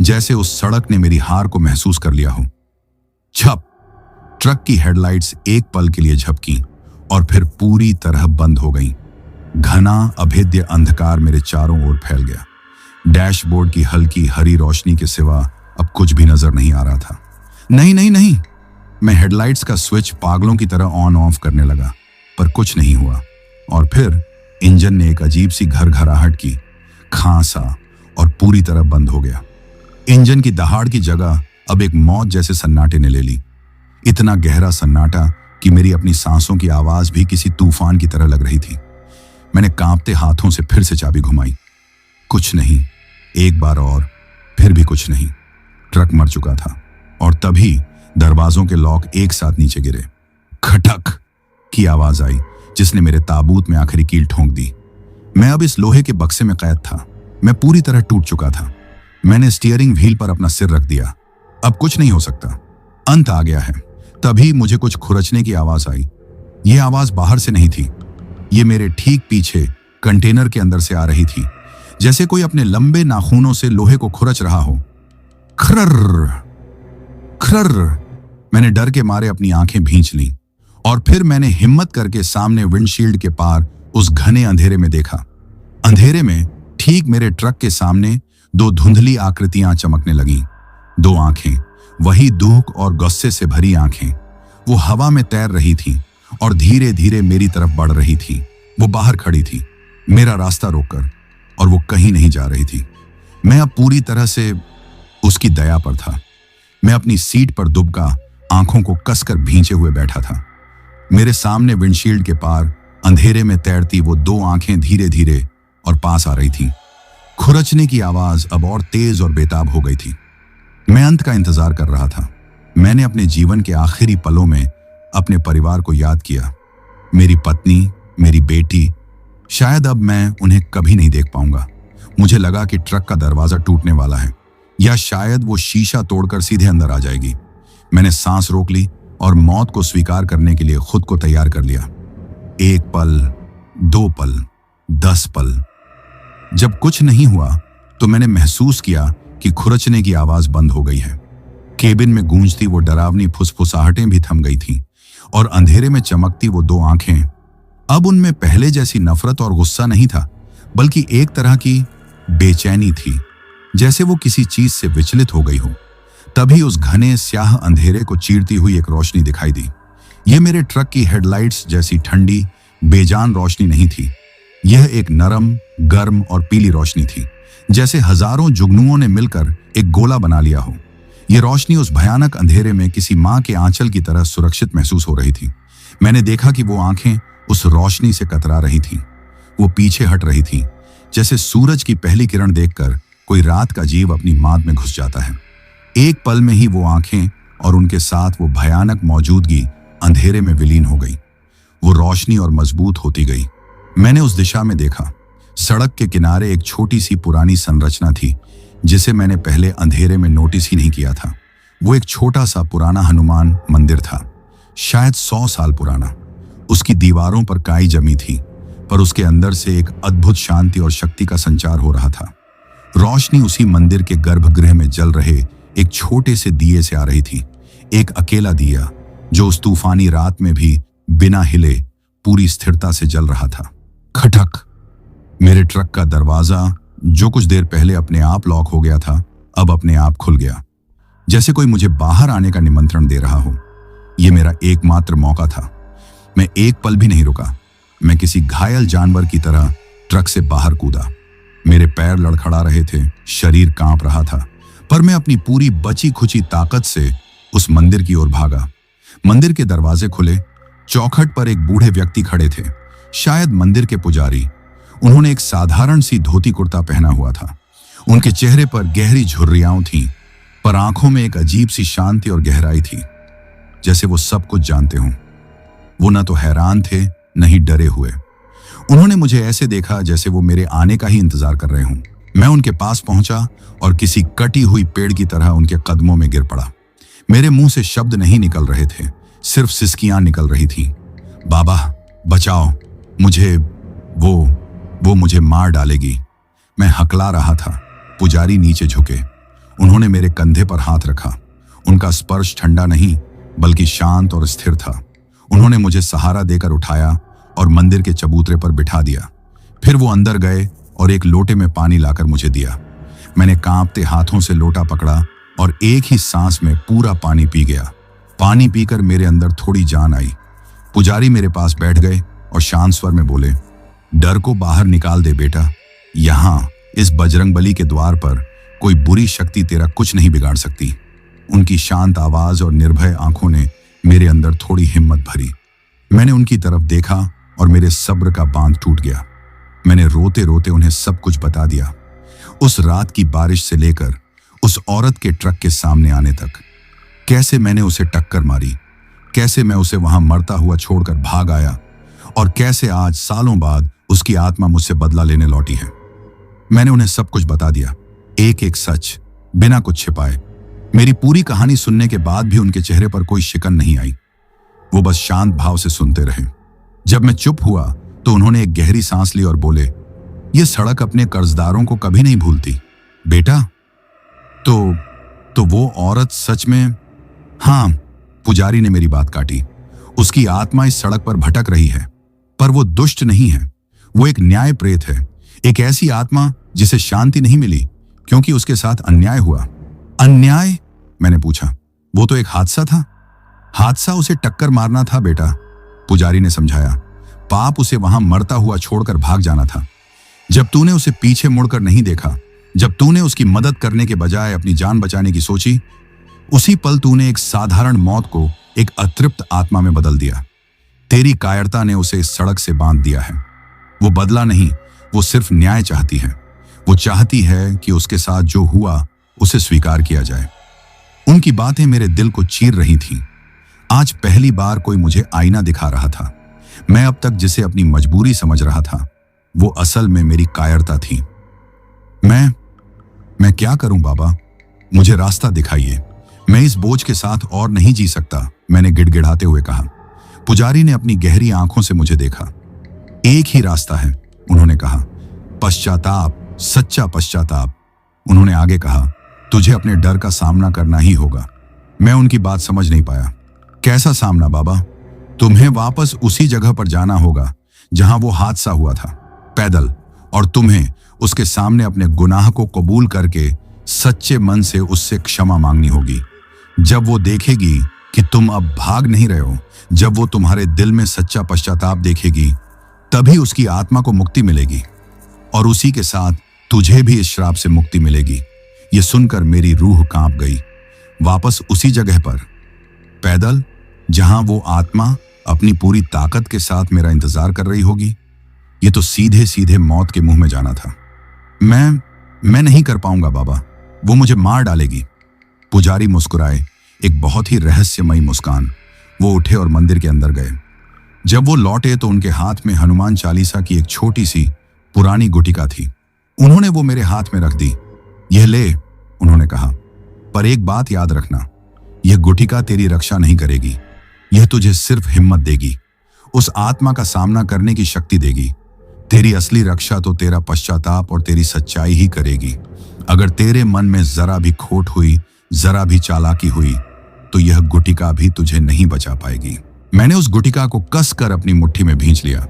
जैसे उस सड़क ने मेरी हार को महसूस कर लिया हो। झप! ट्रक की हेडलाइट्स एक पल के लिए झपकी और फिर पूरी तरह बंद हो गईं। घना अभेद्य अंधकार मेरे चारों ओर फैल गया। डैशबोर्ड की हल्की हरी रोशनी के सिवा अब कुछ भी नजर नहीं आ रहा था। नहीं नहीं नहीं, मैं हेडलाइट्स का स्विच पागलों की तरह ऑन ऑफ करने लगा, पर कुछ नहीं हुआ। और फिर इंजन ने एक अजीब सी घरघराहट की, खांसा और पूरी तरह बंद हो गया। इंजन की दहाड़ की जगह अब एक मौत जैसे सन्नाटे ने ले ली। इतना गहरा सन्नाटा कि मेरी अपनी सांसों की आवाज भी किसी तूफान की तरह लग रही थी। मैंने कांपते हाथों से फिर से चाबी घुमाई। कुछ नहीं। एक बार और, फिर भी कुछ नहीं। ट्रक मर चुका था। और तभी दरवाजों के लॉक एक साथ नीचे गिरे। खटक की आवाज आई, जिसने मेरे ताबूत में आखिरी कील ठोंक दी। मैं अब इस लोहे के बक्से में कैद था। मैं पूरी तरह टूट चुका था। मैंने स्टीयरिंग व्हील पर अपना सिर रख दिया। अब कुछ नहीं हो सकता, अंत आ गया है। तभी मुझे कुछ खुरचने की आवाज आई। यह आवाज बाहर से नहीं थी, ये मेरे ठीक पीछे कंटेनर के अंदर से आ रही थी, जैसे कोई अपने लंबे नाखूनों से लोहे को खुरच रहा हो। खर्र खर्र। मैंने डर के मारे अपनी आंखें भींच लीं और फिर मैंने हिम्मत करके सामने विंडशील्ड के पार उस घने अंधेरे में देखा। अंधेरे में ठीक मेरे ट्रक के सामने 2 धुंधली आकृतियां चमकने लगीं। 2 आंखें, वही दुख और गुस्से से भरी आंखें। वो हवा में तैर रही थीं और धीरे धीरे मेरी तरफ बढ़ रही थीं। वो बाहर खड़ी थी, मेरा रास्ता रोककर, और वो कहीं नहीं जा रही थी। मैं अब पूरी तरह से उसकी दया पर था। मैं अपनी सीट पर दुबका आंखों को कसकर भींचे हुए बैठा था। मेरे सामने विंडशील्ड के पार अंधेरे में तैरती वो 2 आंखें धीरे धीरे और पास आ रही थीं। खुरचने की आवाज अब और तेज और बेताब हो गई थी। मैं अंत का इंतजार कर रहा था। मैंने अपने जीवन के आखिरी पलों में अपने परिवार को याद किया। मेरी पत्नी, मेरी बेटी। शायद अब मैं उन्हें कभी नहीं देख पाऊंगा। मुझे लगा कि ट्रक का दरवाजा टूटने वाला है, या शायद वो शीशा तोड़कर सीधे अंदर आ जाएगी। मैंने सांस रोक ली और मौत को स्वीकार करने के लिए खुद को तैयार कर लिया। 1 पल, 2 पल, 10 पल। जब कुछ नहीं हुआ तो मैंने महसूस किया कि खुरचने की आवाज बंद हो गई है। केबिन में गूंजती वो डरावनी फुसफुसाहटें भी थम गई थीं और अंधेरे में चमकती वो 2 आंखें, अब उनमें पहले जैसी नफरत और गुस्सा नहीं था, बल्कि एक तरह की बेचैनी थी, जैसे वो किसी चीज से विचलित हो गई हो। तभी उस घने स्याह अंधेरे को चीरती हुई एक रोशनी दिखाई दी। यह मेरे ट्रक की हेडलाइट्स जैसी ठंडी, बेजान रोशनी नहीं थी। यह एक नरम, गर्म और पीली रोशनी थी, जैसे हजारों जुगनुओं ने मिलकर एक गोला बना लिया हो। यह रोशनी उस भयानक अंधेरे में किसी मां के आंचल की तरह सुरक्षित महसूस हो रही थी। मैंने देखा कि वो आंखें उस रोशनी से कतरा रही थीं। वो पीछे हट रही थीं, जैसे सूरज की पहली किरण देखकर कोई रात का जीव अपनी माद में घुस जाता है। एक पल में ही वो आंखें और उनके साथ वो भयानक मौजूदगी अंधेरे में विलीन हो गई। वो रोशनी और मजबूत होती गई। मैंने उस दिशा में देखा। सड़क के किनारे एक छोटी सी पुरानी संरचना थी जिसे मैंने पहले अंधेरे में नोटिस ही नहीं किया था। वो एक छोटा सा पुराना हनुमान मंदिर था, शायद 100 साल पुराना। उसकी दीवारों पर काई जमी थी, पर उसके अंदर से एक अद्भुत शांति और शक्ति का संचार हो रहा था। रोशनी उसी मंदिर के गर्भगृह में जल रहे एक छोटे से दिए से आ रही थी, एक अकेला दिया जो उस तूफानी रात में भी बिना हिले पूरी स्थिरता से जल रहा था। खटक। मेरे ट्रक का दरवाजा, जो कुछ देर पहले अपने आप लॉक हो गया था, अब अपने आप खुल गया, जैसे कोई मुझे बाहर आने का निमंत्रण दे रहा हो। यह मेरा एकमात्र मौका था। मैं एक पल भी नहीं रुका। मैं किसी घायल जानवर की तरह ट्रक से बाहर कूदा। मेरे पैर लड़खड़ा रहे थे, शरीर कांप रहा था, पर मैं अपनी पूरी बची खुची ताकत से उस मंदिर की ओर भागा। मंदिर के दरवाजे खुले। चौखट पर एक बूढ़े व्यक्ति खड़े थे, शायद मंदिर के पुजारी। उन्होंने एक साधारण सी धोती कुर्ता पहना हुआ था। उनके चेहरे पर गहरी झुर्रियां थीं, पर आंखों में एक अजीब सी शांति और गहराई थी, जैसे वो सब कुछ जानते हों। वो न तो हैरान थे, न ही डरे हुए। उन्होंने मुझे ऐसे देखा जैसे वो मेरे आने का ही इंतजार कर रहे हों। मैं उनके पास पहुंचा और किसी कटी हुई पेड़ की तरह उनके कदमों में गिर पड़ा। मेरे मुंह से शब्द नहीं निकल रहे थे, सिर्फ सिसकियां निकल रही थीं। बाबा, बचाओ मुझे, वो मुझे मार डालेगी। मैं हकला रहा था। पुजारी नीचे झुके। उन्होंने मेरे कंधे पर हाथ रखा। उनका स्पर्श ठंडा नहीं, बल्कि शांत और स्थिर था। उन्होंने मुझे सहारा देकर उठाया और मंदिर के चबूतरे पर बिठा दिया। फिर वो अंदर गए और एक लोटे में पानी लाकर मुझे दिया। मैंने कांपते हाथों से लोटा पकड़ा और एक ही सांस में पूरा पानी पी गया। पानी पीकर मेरे अंदर थोड़ी जान आई। पुजारी मेरे पास बैठ गए और शांत स्वर में बोले, डर को बाहर निकाल दे बेटा। यहां इस बजरंगबली के द्वार पर कोई बुरी शक्ति तेरा कुछ नहीं बिगाड़ सकती। उनकी शांत आवाज और निर्भय आंखों ने मेरे अंदर थोड़ी हिम्मत भरी। मैंने उनकी तरफ देखा और मेरे सब्र का बांध टूट गया। मैंने रोते रोते उन्हें सब कुछ बता दिया, उस रात की बारिश से लेकर उस औरत के ट्रक के सामने आने तक। कैसे मैंने उसे टक्कर मारी, कैसे मैं उसे वहां मरता हुआ छोड़कर भाग आया, और कैसे आज सालों बाद उसकी आत्मा मुझसे बदला लेने लौटी है। मैंने उन्हें सब कुछ बता दिया, एक एक सच, बिना कुछ छिपाए। मेरी पूरी कहानी सुनने के बाद भी उनके चेहरे पर कोई शिकन नहीं आई। वो बस शांत भाव से सुनते रहे। जब मैं चुप हुआ तो उन्होंने एक गहरी सांस ली और बोले, ये सड़क अपने कर्जदारों को कभी नहीं भूलती बेटा। तो वो औरत सच में? हाँ, पुजारी ने मेरी बात काटी। उसकी आत्मा इस सड़क पर भटक रही है, पर वो दुष्ट नहीं है। वो एक न्याय प्रेत है, एक ऐसी आत्मा जिसे शांति नहीं मिली क्योंकि उसके साथ अन्याय हुआ। अन्याय? मैंने पूछा। वो तो एक हादसा था। हादसा उसे टक्कर मारना था बेटा, पुजारी ने समझाया। पाप उसे वहां मरता हुआ छोड़कर भाग जाना था। जब तूने उसे पीछे मुड़कर नहीं देखा, जब तूने उसकी मदद करने के बजाय अपनी जान बचाने की सोची, उसी पल तूने एक साधारण मौत को एक अतृप्त आत्मा में बदल दिया। तेरी कायरता ने उसे इस सड़क से बांध दिया है। वो बदला नहीं, वो सिर्फ न्याय चाहती है। वो चाहती है कि उसके साथ जो हुआ उसे स्वीकार किया जाए। उनकी बातें मेरे दिल को चीर रही थीं। आज पहली बार कोई मुझे आईना दिखा रहा था। मैं अब तक जिसे अपनी मजबूरी समझ रहा था, वो असल में मेरी कायरता थी। मैं क्या करूं बाबा? मुझे रास्ता दिखाइए। मैं इस बोझ के साथ और नहीं जी सकता, मैंने गिड़गिड़ाते हुए कहा। पुजारी ने अपनी गहरी आंखों से मुझे देखा। एक ही रास्ता है, उन्होंने कहा, पश्चाताप, सच्चा पश्चाताप। उन्होंने आगे कहा, तुझे अपने डर का सामना करना ही होगा। मैं उनकी बात समझ नहीं पाया। कैसा सामना बाबा? तुम्हें वापस उसी जगह पर जाना होगा जहां वो हादसा हुआ था, पैदल, और तुम्हें उसके सामने अपने गुनाह को कबूल करके सच्चे मन से उससे क्षमा मांगनी होगी। जब वो देखेगी कि तुम अब भाग नहीं रहे हो, जब वो तुम्हारे दिल में सच्चा पश्चाताप देखेगी, तभी उसकी आत्मा को मुक्ति मिलेगी और उसी के साथ तुझे भी इस श्राप से मुक्ति मिलेगी। ये सुनकर मेरी रूह कांप गई। वापस उसी जगह पर, पैदल, जहां वो आत्मा अपनी पूरी ताकत के साथ मेरा इंतजार कर रही होगी। ये तो सीधे सीधे मौत के मुंह में जाना था। मैं नहीं कर पाऊंगा बाबा, वो मुझे मार डालेगी। पुजारी मुस्कुराए, एक बहुत ही रहस्यमयी मुस्कान। वो उठे और मंदिर के अंदर गए। जब वो लौटे तो उनके हाथ में हनुमान चालीसा की एक छोटी सी पुरानी गुटिका थी। उन्होंने वो मेरे हाथ में रख दी। यह ले, उन्होंने कहा, पर एक बात याद रखना, यह गुटिका तेरी रक्षा नहीं करेगी। यह तुझे सिर्फ हिम्मत देगी, उस आत्मा का सामना करने की शक्ति देगी। तेरी असली रक्षा तो तेरा पश्चाताप और तेरी सच्चाई ही करेगी। अगर तेरे मन में जरा भी खोट हुई, जरा भी चालाकी हुई, तो यह गुटिका भी तुझे नहीं बचा पाएगी। मैंने उस गुटिका को कसकर अपनी मुट्ठी में भींच लिया।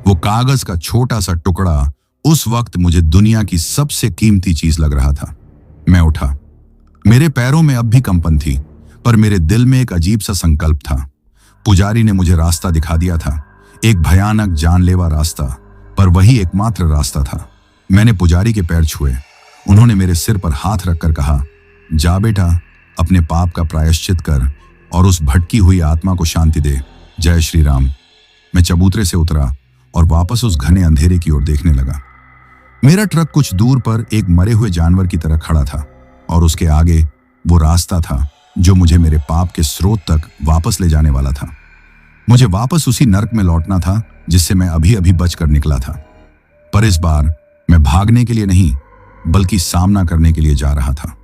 वो कागज का छोटा सा टुकड़ा उस वक्त मुझे दुनिया की सबसे कीमती चीज लग रहा था। मैं उठा। मेरे पैरों में अब भी कंपन थी, पर मेरे दिल में एक अजीब सा संकल्प था। पुजारी ने मुझे रास्ता दिखा दिया था, एक भयानक जानलेवा रास्ता, पर वही एकमात्र रास्ता था। मैंने पुजारी के पैर छुए। उन्होंने मेरे सिर पर हाथ रखकर कहा, जा बेटा, अपने पाप का प्रायश्चित कर और उस भटकी हुई आत्मा को शांति दे। जय श्री राम। मैं चबूतरे से उतरा और वापस उस घने अंधेरे की ओर देखने लगा। मेरा ट्रक कुछ दूर पर एक मरे हुए जानवर की तरह खड़ा था और उसके आगे वो रास्ता था जो मुझे मेरे पाप के स्रोत तक वापस ले जाने वाला था। मुझे वापस उसी नर्क में लौटना था जिससे मैं अभी अभी बचकर निकला था। पर इस बार मैं भागने के लिए नहीं, बल्कि सामना करने के लिए जा रहा था।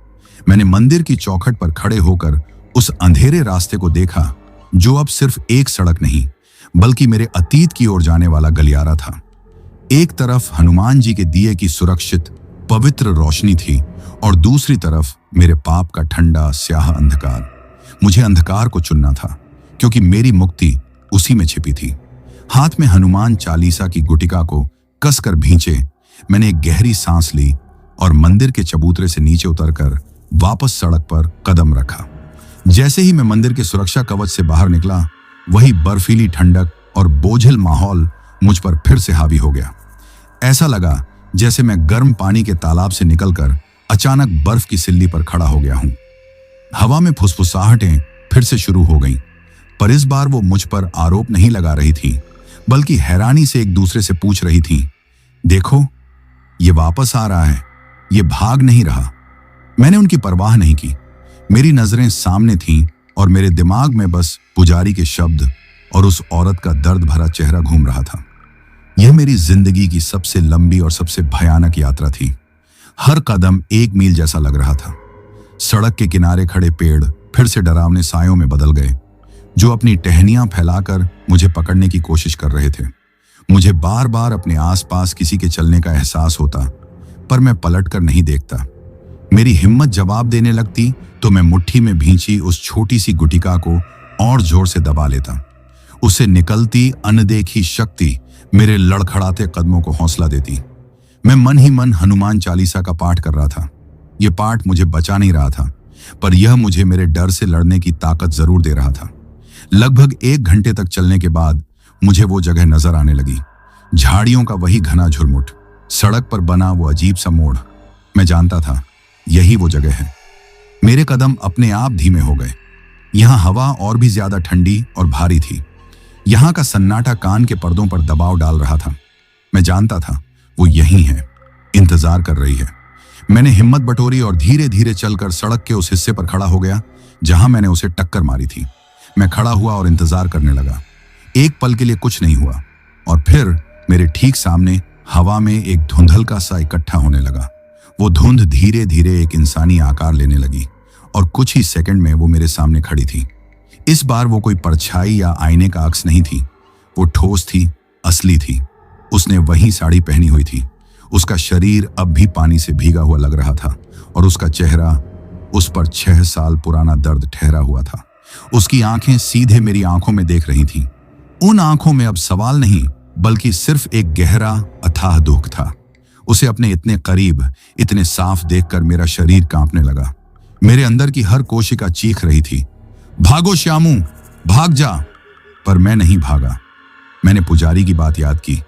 मैंने मंदिर की चौखट पर खड़े होकर उस अंधेरे रास्ते को देखा जो अब सिर्फ एक सड़क नहीं, बल्कि मेरे अतीत की ओर जाने वाला गलियारा था। एक तरफ हनुमान जी के दिए की सुरक्षित पवित्र रोशनी थी और दूसरी तरफ मेरे पाप का ठंडा स्याह अंधकार। मुझे अंधकार को चुनना था क्योंकि मेरी मुक्ति उसी में छिपी थी। हाथ में हनुमान चालीसा की गुटिका को कसकर भींचे मैंने एक गहरी सांस ली और मंदिर के चबूतरे से नीचे उतरकर वापस सड़क पर कदम रखा। जैसे ही मैं मंदिर के सुरक्षा कवच से बाहर निकला, वही बर्फीली ठंडक और बोझिल माहौल मुझ पर फिर से हावी हो गया। ऐसा लगा जैसे मैं गर्म पानी के तालाब से निकलकर अचानक बर्फ की सिल्ली पर खड़ा हो गया हूं। हवा में फुसफुसाहटें फिर से शुरू हो गईं, पर इस बार वो मुझ पर आरोप नहीं लगा रही थी, बल्कि हैरानी से एक दूसरे से पूछ रही थी, देखो, ये वापस आ रहा है, ये भाग नहीं रहा। मैंने उनकी परवाह नहीं की। मेरी नजरें सामने थीं और मेरे दिमाग में बस पुजारी के शब्द और उस औरत का दर्द भरा चेहरा घूम रहा था। यह मेरी जिंदगी की सबसे लंबी और सबसे भयानक यात्रा थी। हर कदम 1 मील जैसा लग रहा था। सड़क के किनारे खड़े पेड़ फिर से डरावने सायों में बदल गए, जो अपनी टहनियां फैलाकर मुझे पकड़ने की कोशिश कर रहे थे। मुझे बार बार अपने आसपास किसी के चलने का एहसास होता, पर मैं पलटकर नहीं देखता। मेरी हिम्मत जवाब देने लगती तो मैं मुट्ठी में भींची उस छोटी सी गुटिका को और जोर से दबा लेता। उसे निकलती अनदेखी शक्ति मेरे लड़खड़ाते कदमों को हौसला देती। मैं मन ही मन हनुमान चालीसा का पाठ कर रहा था। यह पाठ मुझे बचा नहीं रहा था, पर यह मुझे मेरे डर से लड़ने की ताकत जरूर दे रहा था। लगभग 1 घंटे तक चलने के बाद मुझे वो जगह नजर आने लगी। झाड़ियों का वही घना झुरमुट, सड़क पर बना वो अजीब सा मोड़। मैं जानता था यही वो जगह है। मेरे कदम अपने आप धीमे हो गए। यहाँ हवा और भी ज्यादा ठंडी और भारी थी। यहाँ का सन्नाटा कान के पर्दों पर दबाव डाल रहा था। मैं जानता था वो यहीं है, इंतजार कर रही है। मैंने हिम्मत बटोरी और धीरे धीरे चलकर सड़क के उस हिस्से पर खड़ा हो गया जहां मैंने उसे टक्कर मारी थी। मैं खड़ा हुआ और इंतजार करने लगा। एक पल के लिए कुछ नहीं हुआ और फिर मेरे ठीक सामने हवा में एक धुंधलका सा इकट्ठा होने लगा। वो धुंध धीरे धीरे एक इंसानी आकार लेने लगी और कुछ ही सेकंड में वो मेरे सामने खड़ी थी। इस बार वो कोई परछाई या आईने का अक्स नहीं थी। वो ठोस थी, असली थी। उसने वही साड़ी पहनी हुई थी। उसका शरीर अब भी पानी से भीगा हुआ लग रहा था और उसका चेहरा, उस पर 6 साल पुराना दर्द ठहरा हुआ था। उसकी आंखें सीधे मेरी आंखों में देख रही थीं। उन आंखों में अब सवाल नहीं, बल्कि सिर्फ एक गहरा अथाह दुख था। उसे अपने इतने करीब, इतने साफ देखकर मेरा शरीर कांपने लगा। मेरे अंदर की हर कोशिका चीख रही थी, भागो श्यामू, भाग जा। पर मैं नहीं भागा। मैंने पुजारी की बात याद की,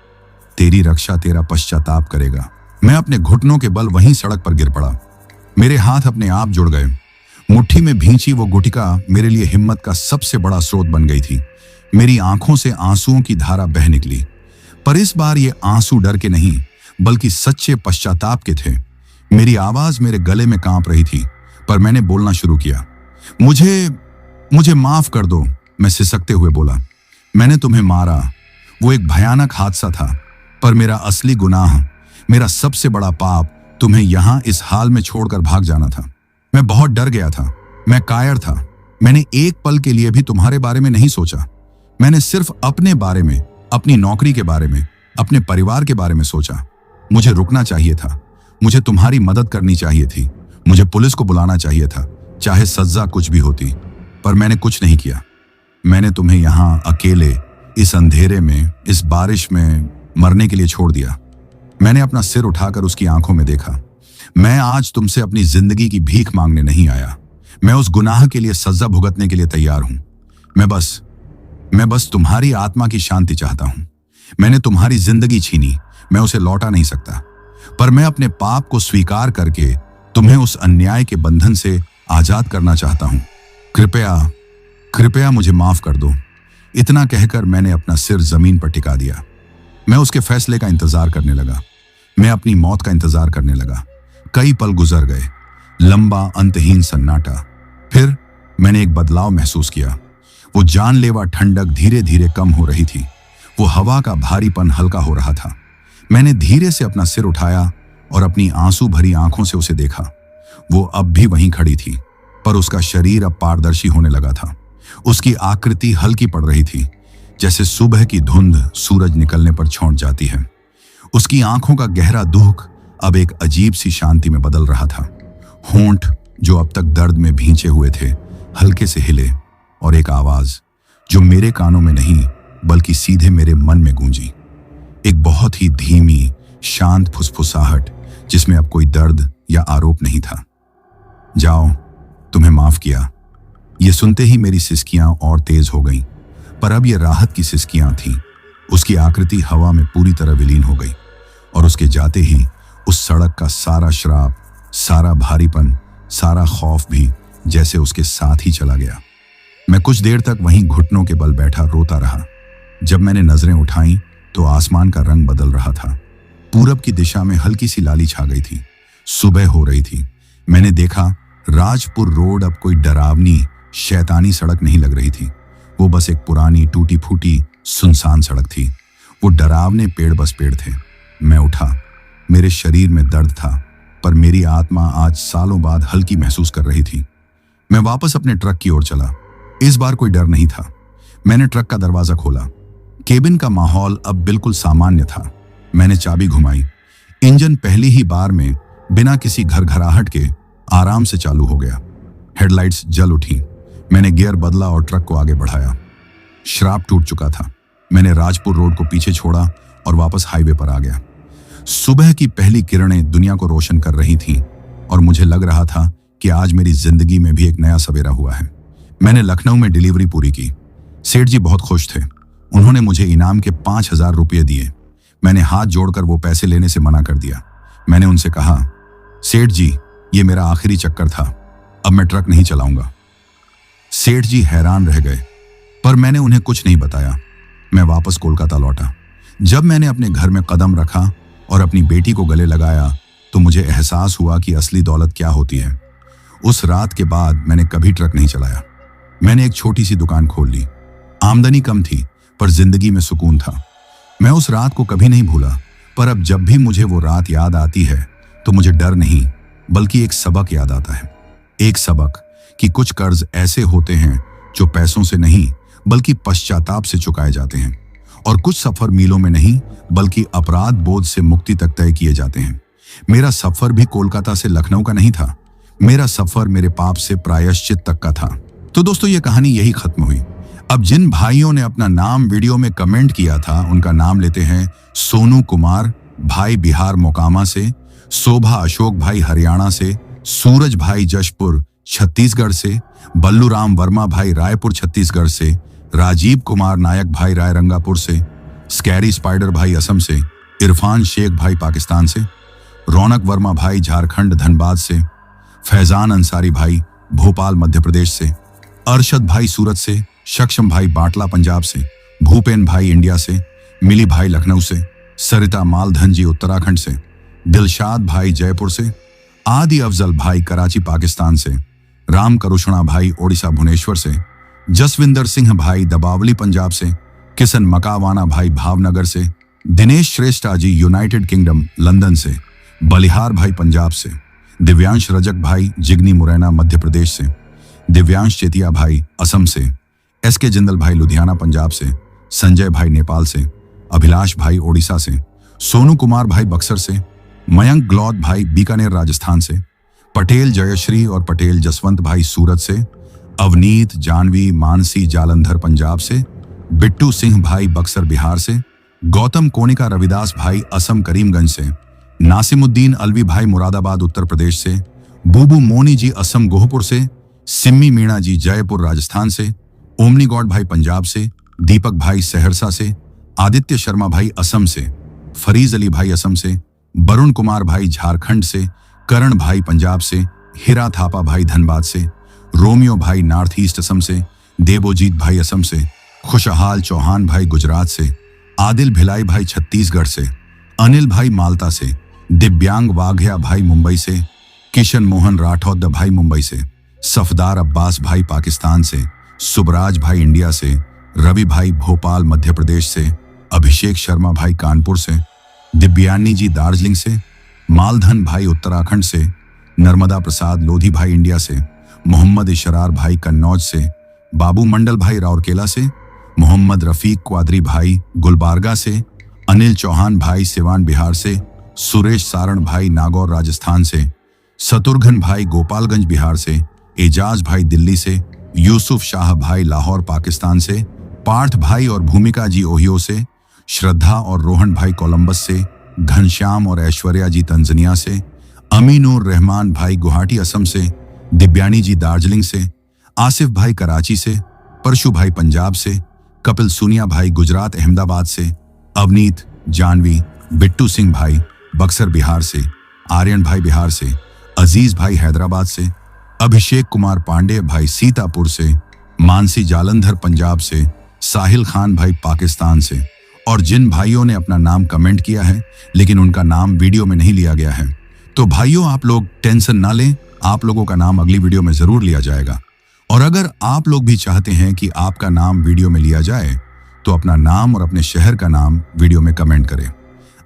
तेरी रक्षा तेरा पश्चाताप करेगा। मैं अपने घुटनों के बल वहीं सड़क पर गिर पड़ा। मेरे हाथ अपने आप जुड़ गए। मुट्ठी में भींची वो गुटिका मेरे लिए हिम्मत का सबसे बड़ा स्रोत बन गई थी। मेरी आंखों से आंसुओं की धारा बह निकली, पर इस बार ये आंसू डर के नहीं, बल्कि सच्चे पश्चाताप के थे। मेरी आवाज मेरे गले में कांप रही थी, पर मैंने बोलना शुरू किया। मुझे माफ कर दो, मैं सिसकते हुए बोला। मैंने तुम्हें मारा, वो एक भयानक हादसा था, पर मेरा असली गुनाह, मेरा सबसे बड़ा पाप तुम्हें यहां इस हाल में छोड़कर भाग जाना था। मैं बहुत डर गया था, मैं कायर था। मैंने एक पल के लिए भी तुम्हारे बारे में नहीं सोचा। मैंने सिर्फ अपने बारे में, अपनी नौकरी के बारे में, अपने परिवार के बारे में सोचा। मुझे रुकना चाहिए था, मुझे तुम्हारी मदद करनी चाहिए थी, मुझे पुलिस को बुलाना चाहिए था, चाहे सजा कुछ भी होती, पर मैंने कुछ नहीं किया। मैंने तुम्हें यहां अकेले, इस अंधेरे में, इस बारिश में मरने के लिए छोड़ दिया। मैंने अपना सिर उठाकर उसकी आंखों में देखा। मैं आज तुमसे अपनी जिंदगी की भीख मांगने नहीं आया। मैं उस गुनाह के लिए सजा भुगतने के लिए तैयार हूं। मैं बस तुम्हारी आत्मा की शांति चाहता हूं। मैंने तुम्हारी जिंदगी छीनी, मैं उसे लौटा नहीं सकता, पर मैं अपने पाप को स्वीकार करके तुम्हें उस अन्याय के बंधन से आजाद करना चाहता हूं। कृपया मुझे माफ कर दो। इतना कहकर मैंने अपना सिर जमीन पर टिका दिया। मैं उसके फैसले का इंतजार करने लगा। मैं अपनी मौत का इंतजार करने लगा। कई पल गुजर गए, लंबा अंतहीन सन्नाटा। फिर मैंने एक बदलाव महसूस किया। वो जानलेवा ठंडक धीरे धीरे कम हो रही थी। वो हवा का भारीपन हल्का हो रहा था। मैंने धीरे से अपना सिर उठाया और अपनी आंसू भरी आंखों से उसे देखा। वो अब भी वहीं खड़ी थी, पर उसका शरीर अब पारदर्शी होने लगा था। उसकी आकृति हल्की पड़ रही थी, जैसे सुबह की धुंध सूरज निकलने पर छौंट जाती है। उसकी आंखों का गहरा दुख अब एक अजीब सी शांति में बदल रहा था। होंठ जो अब तक दर्द में भींचे हुए थे हल्के से हिले, और एक आवाज जो मेरे कानों में नहीं बल्कि सीधे मेरे मन में गूंजी। एक बहुत ही धीमी, शांत फुसफुसाहट जिसमें अब कोई दर्द या आरोप नहीं था। जाओ, तुम्हें माफ किया। ये सुनते ही मेरी सिसकियां और तेज हो गईं, पर अब ये राहत की सिसकियां थीं। उसकी आकृति हवा में पूरी तरह विलीन हो गई, और उसके जाते ही उस सड़क का सारा श्राप, सारा भारीपन, सारा खौफ भी जैसे उसके साथ ही चला गया। मैं कुछ देर तक वहीं घुटनों के बल बैठा रोता रहा। जब मैंने नजरें उठाईं तो आसमान का रंग बदल रहा था। पूरब की दिशा में हल्की सी लाली छा गई थी। सुबह हो रही थी। मैंने देखा राजपुर रोड अब कोई डरावनी, शैतानी सड़क नहीं लग रही थी। वो बस एक पुरानी, टूटी फूटी, सुनसान सड़क थी। वो डरावने पेड़ बस पेड़ थे। मैं उठा। मेरे शरीर में दर्द था, पर मेरी आत्मा आज सालों बाद हल्की महसूस कर रही थी। मैं वापस अपने ट्रक की ओर चला। इस बार कोई डर नहीं था। मैंने ट्रक का दरवाजा खोला। केबिन का माहौल अब बिल्कुल सामान्य था। मैंने चाबी घुमाई। इंजन पहली ही बार में बिना किसी घरघराहट के आराम से चालू हो गया। हेडलाइट्स जल उठी। मैंने गियर बदला और ट्रक को आगे बढ़ाया। श्राप टूट चुका था। मैंने राजपुर रोड को पीछे छोड़ा और वापस हाईवे पर आ गया। सुबह की पहली किरणें दुनिया को रोशन कर रही थीं, और मुझे लग रहा था कि आज मेरी जिंदगी में भी एक नया सवेरा हुआ है। मैंने लखनऊ में डिलीवरी पूरी की। सेठ जी बहुत खुश थे। उन्होंने मुझे इनाम के 5,000 रुपये दिए। मैंने हाथ जोड़कर वो पैसे लेने से मना कर दिया। मैंने उनसे कहा, सेठ जी, ये मेरा आखिरी चक्कर था, अब मैं ट्रक नहीं चलाऊंगा। सेठ जी हैरान रह गए, पर मैंने उन्हें कुछ नहीं बताया। मैं वापस कोलकाता लौटा। जब मैंने अपने घर में कदम रखा और अपनी बेटी को गले लगाया, तो मुझे एहसास हुआ कि असली दौलत क्या होती है। उस रात के बाद मैंने कभी ट्रक नहीं चलाया। मैंने एक छोटी सी दुकान खोल ली। आमदनी कम थी, पर जिंदगी में सुकून था। मैं उस रात को कभी नहीं भूला, पर अब जब भी मुझे वो रात याद आती है तो मुझे डर नहीं बल्कि एक सबक याद आता है। एक सबक कि कुछ कर्ज ऐसे होते हैं जो पैसों से नहीं बल्कि पश्चाताप से चुकाए जाते हैं, और कुछ सफर मीलों में नहीं बल्कि अपराध बोझ से मुक्ति तक तय किए जाते हैं। मेरा सफर भी कोलकाता से लखनऊ का नहीं था। मेरा सफर मेरे पाप से प्रायश्चित तक का था। तो दोस्तों, ये कहानी यही खत्म हुई। अब जिन भाइयों ने अपना नाम वीडियो में कमेंट किया था, उनका नाम लेते हैं सोनू कुमार भाई बिहार मोकामा से, शोभा अशोक भाई हरियाणा से, सूरज भाई जशपुर छत्तीसगढ़ से, बल्लू राम वर्मा भाई रायपुर छत्तीसगढ़ से, राजीव कुमार नायक भाई रायरंगापुर से, स्कैरी स्पाइडर भाई असम से, इरफान शेख भाई पाकिस्तान से, रौनक वर्मा भाई झारखंड धनबाद से, फैजान अंसारी भाई भोपाल मध्य प्रदेश से, अरशद भाई सूरत से, सक्षम भाई बाटला पंजाब से, भूपेन भाई इंडिया से, मिली भाई लखनऊ से, सरिता मालधन जी उत्तराखंड से, दिलशाद भाई जयपुर से, आदि अफजल भाई कराची पाकिस्तान से, राम करुषणा भाई ओडिशा भुवनेश्वर से, जसविंदर सिंह भाई दबावली पंजाब से, किशन मकावाना भाई भावनगर से, दिनेश श्रेष्ठा जी यूनाइटेड किंगडम लंदन से, बलिहार भाई पंजाब से, दिव्यांश रजक भाई जिगनी मुरैना मध्य प्रदेश से, दिव्यांश चेतिया भाई असम से, एसके जिंदल भाई लुधियाना पंजाब से, संजय भाई नेपाल से, अभिलाष भाई ओडिशा से, सोनू कुमार भाई बक्सर से, मयंक ग्लौद भाई बीकानेर राजस्थान से, पटेल जयश्री और पटेल जसवंत भाई सूरत से, अवनीत जानवी मानसी जालंधर पंजाब से, बिट्टू सिंह भाई बक्सर बिहार से, गौतम कोनिका रविदास भाई असम करीमगंज से, नासिमुद्दीन अलवी भाई मुरादाबाद उत्तर प्रदेश से, बूबू मोनी जी असम गोहपुर से, सिम्मी मीणा जी जयपुर राजस्थान से, ओमनी गौड भाई पंजाब से, दीपक भाई सहरसा से, आदित्य शर्मा भाई असम से, फरीज अली भाई असम से, वरुण कुमार भाई झारखंड से, करण भाई पंजाब से, हिरा थापा भाई धनबाद से, रोमियो भाई नॉर्थ ईस्ट असम से, देवोजीत भाई असम से, खुशहाल चौहान भाई गुजरात से, आदिल भिलाई भाई छत्तीसगढ़ से, अनिल भाई माल्टा से, दिव्यांग वाघिया भाई मुंबई से, किशन मोहन राठौद भाई मुंबई से, सफदार अब्बास भाई पाकिस्तान से, सुबराज भाई इंडिया से, रवि भाई भोपाल मध्य प्रदेश से, अभिषेक शर्मा भाई कानपुर से, दिव्यानी जी दार्जिलिंग से, मालधन भाई उत्तराखंड से, नर्मदा प्रसाद लोधी भाई इंडिया से, मोहम्मद इशरार भाई कन्नौज से, बाबू मंडल भाई राउरकेला से, मोहम्मद रफीक क्वादरी भाई गुलबारगा से, अनिल चौहान भाई सिवान बिहार से, सुरेश सारण भाई नागौर राजस्थान से, शत्रुघ्न भाई गोपालगंज बिहार से, एजाज भाई दिल्ली से, यूसुफ शाह भाई लाहौर पाकिस्तान से, पार्थ भाई और भूमिका जी ओहियो से, श्रद्धा और रोहन भाई कोलंबस से, घनश्याम और ऐश्वर्या जी तंजनिया से, अमीनुर रहमान भाई गुवाहाटी असम से, दिव्यानी जी दार्जिलिंग से, आसिफ भाई कराची से, परशु भाई पंजाब से, कपिल सुनिया भाई गुजरात अहमदाबाद से, अवनीत जानवी, बिट्टू सिंह भाई बक्सर बिहार से, आर्यन भाई बिहार से, अजीज भाई हैदराबाद से, अभिषेक कुमार पांडे भाई सीतापुर से, मानसी जालंधर पंजाब से, साहिल खान भाई पाकिस्तान से, और जिन भाइयों ने अपना नाम कमेंट किया है लेकिन उनका नाम वीडियो में नहीं लिया गया है, तो भाइयों आप लोग टेंशन ना लें, आप लोगों का नाम अगली वीडियो में जरूर लिया जाएगा। और अगर आप लोग भी चाहते हैं कि आपका नाम वीडियो में लिया जाए तो अपना नाम और अपने शहर का नाम वीडियो में कमेंट करें।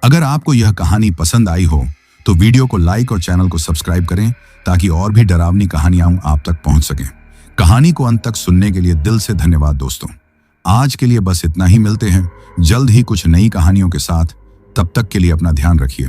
अगर आपको यह कहानी पसंद आई हो तो वीडियो को लाइक और चैनल को सब्सक्राइब करें ताकि और भी डरावनी कहानियां आप तक पहुंच सकें। कहानी को अंत तक सुनने के लिए दिल से धन्यवाद दोस्तों। आज के लिए बस इतना ही, मिलते हैं जल्द ही कुछ नई कहानियों के साथ। तब तक के लिए अपना ध्यान रखिए।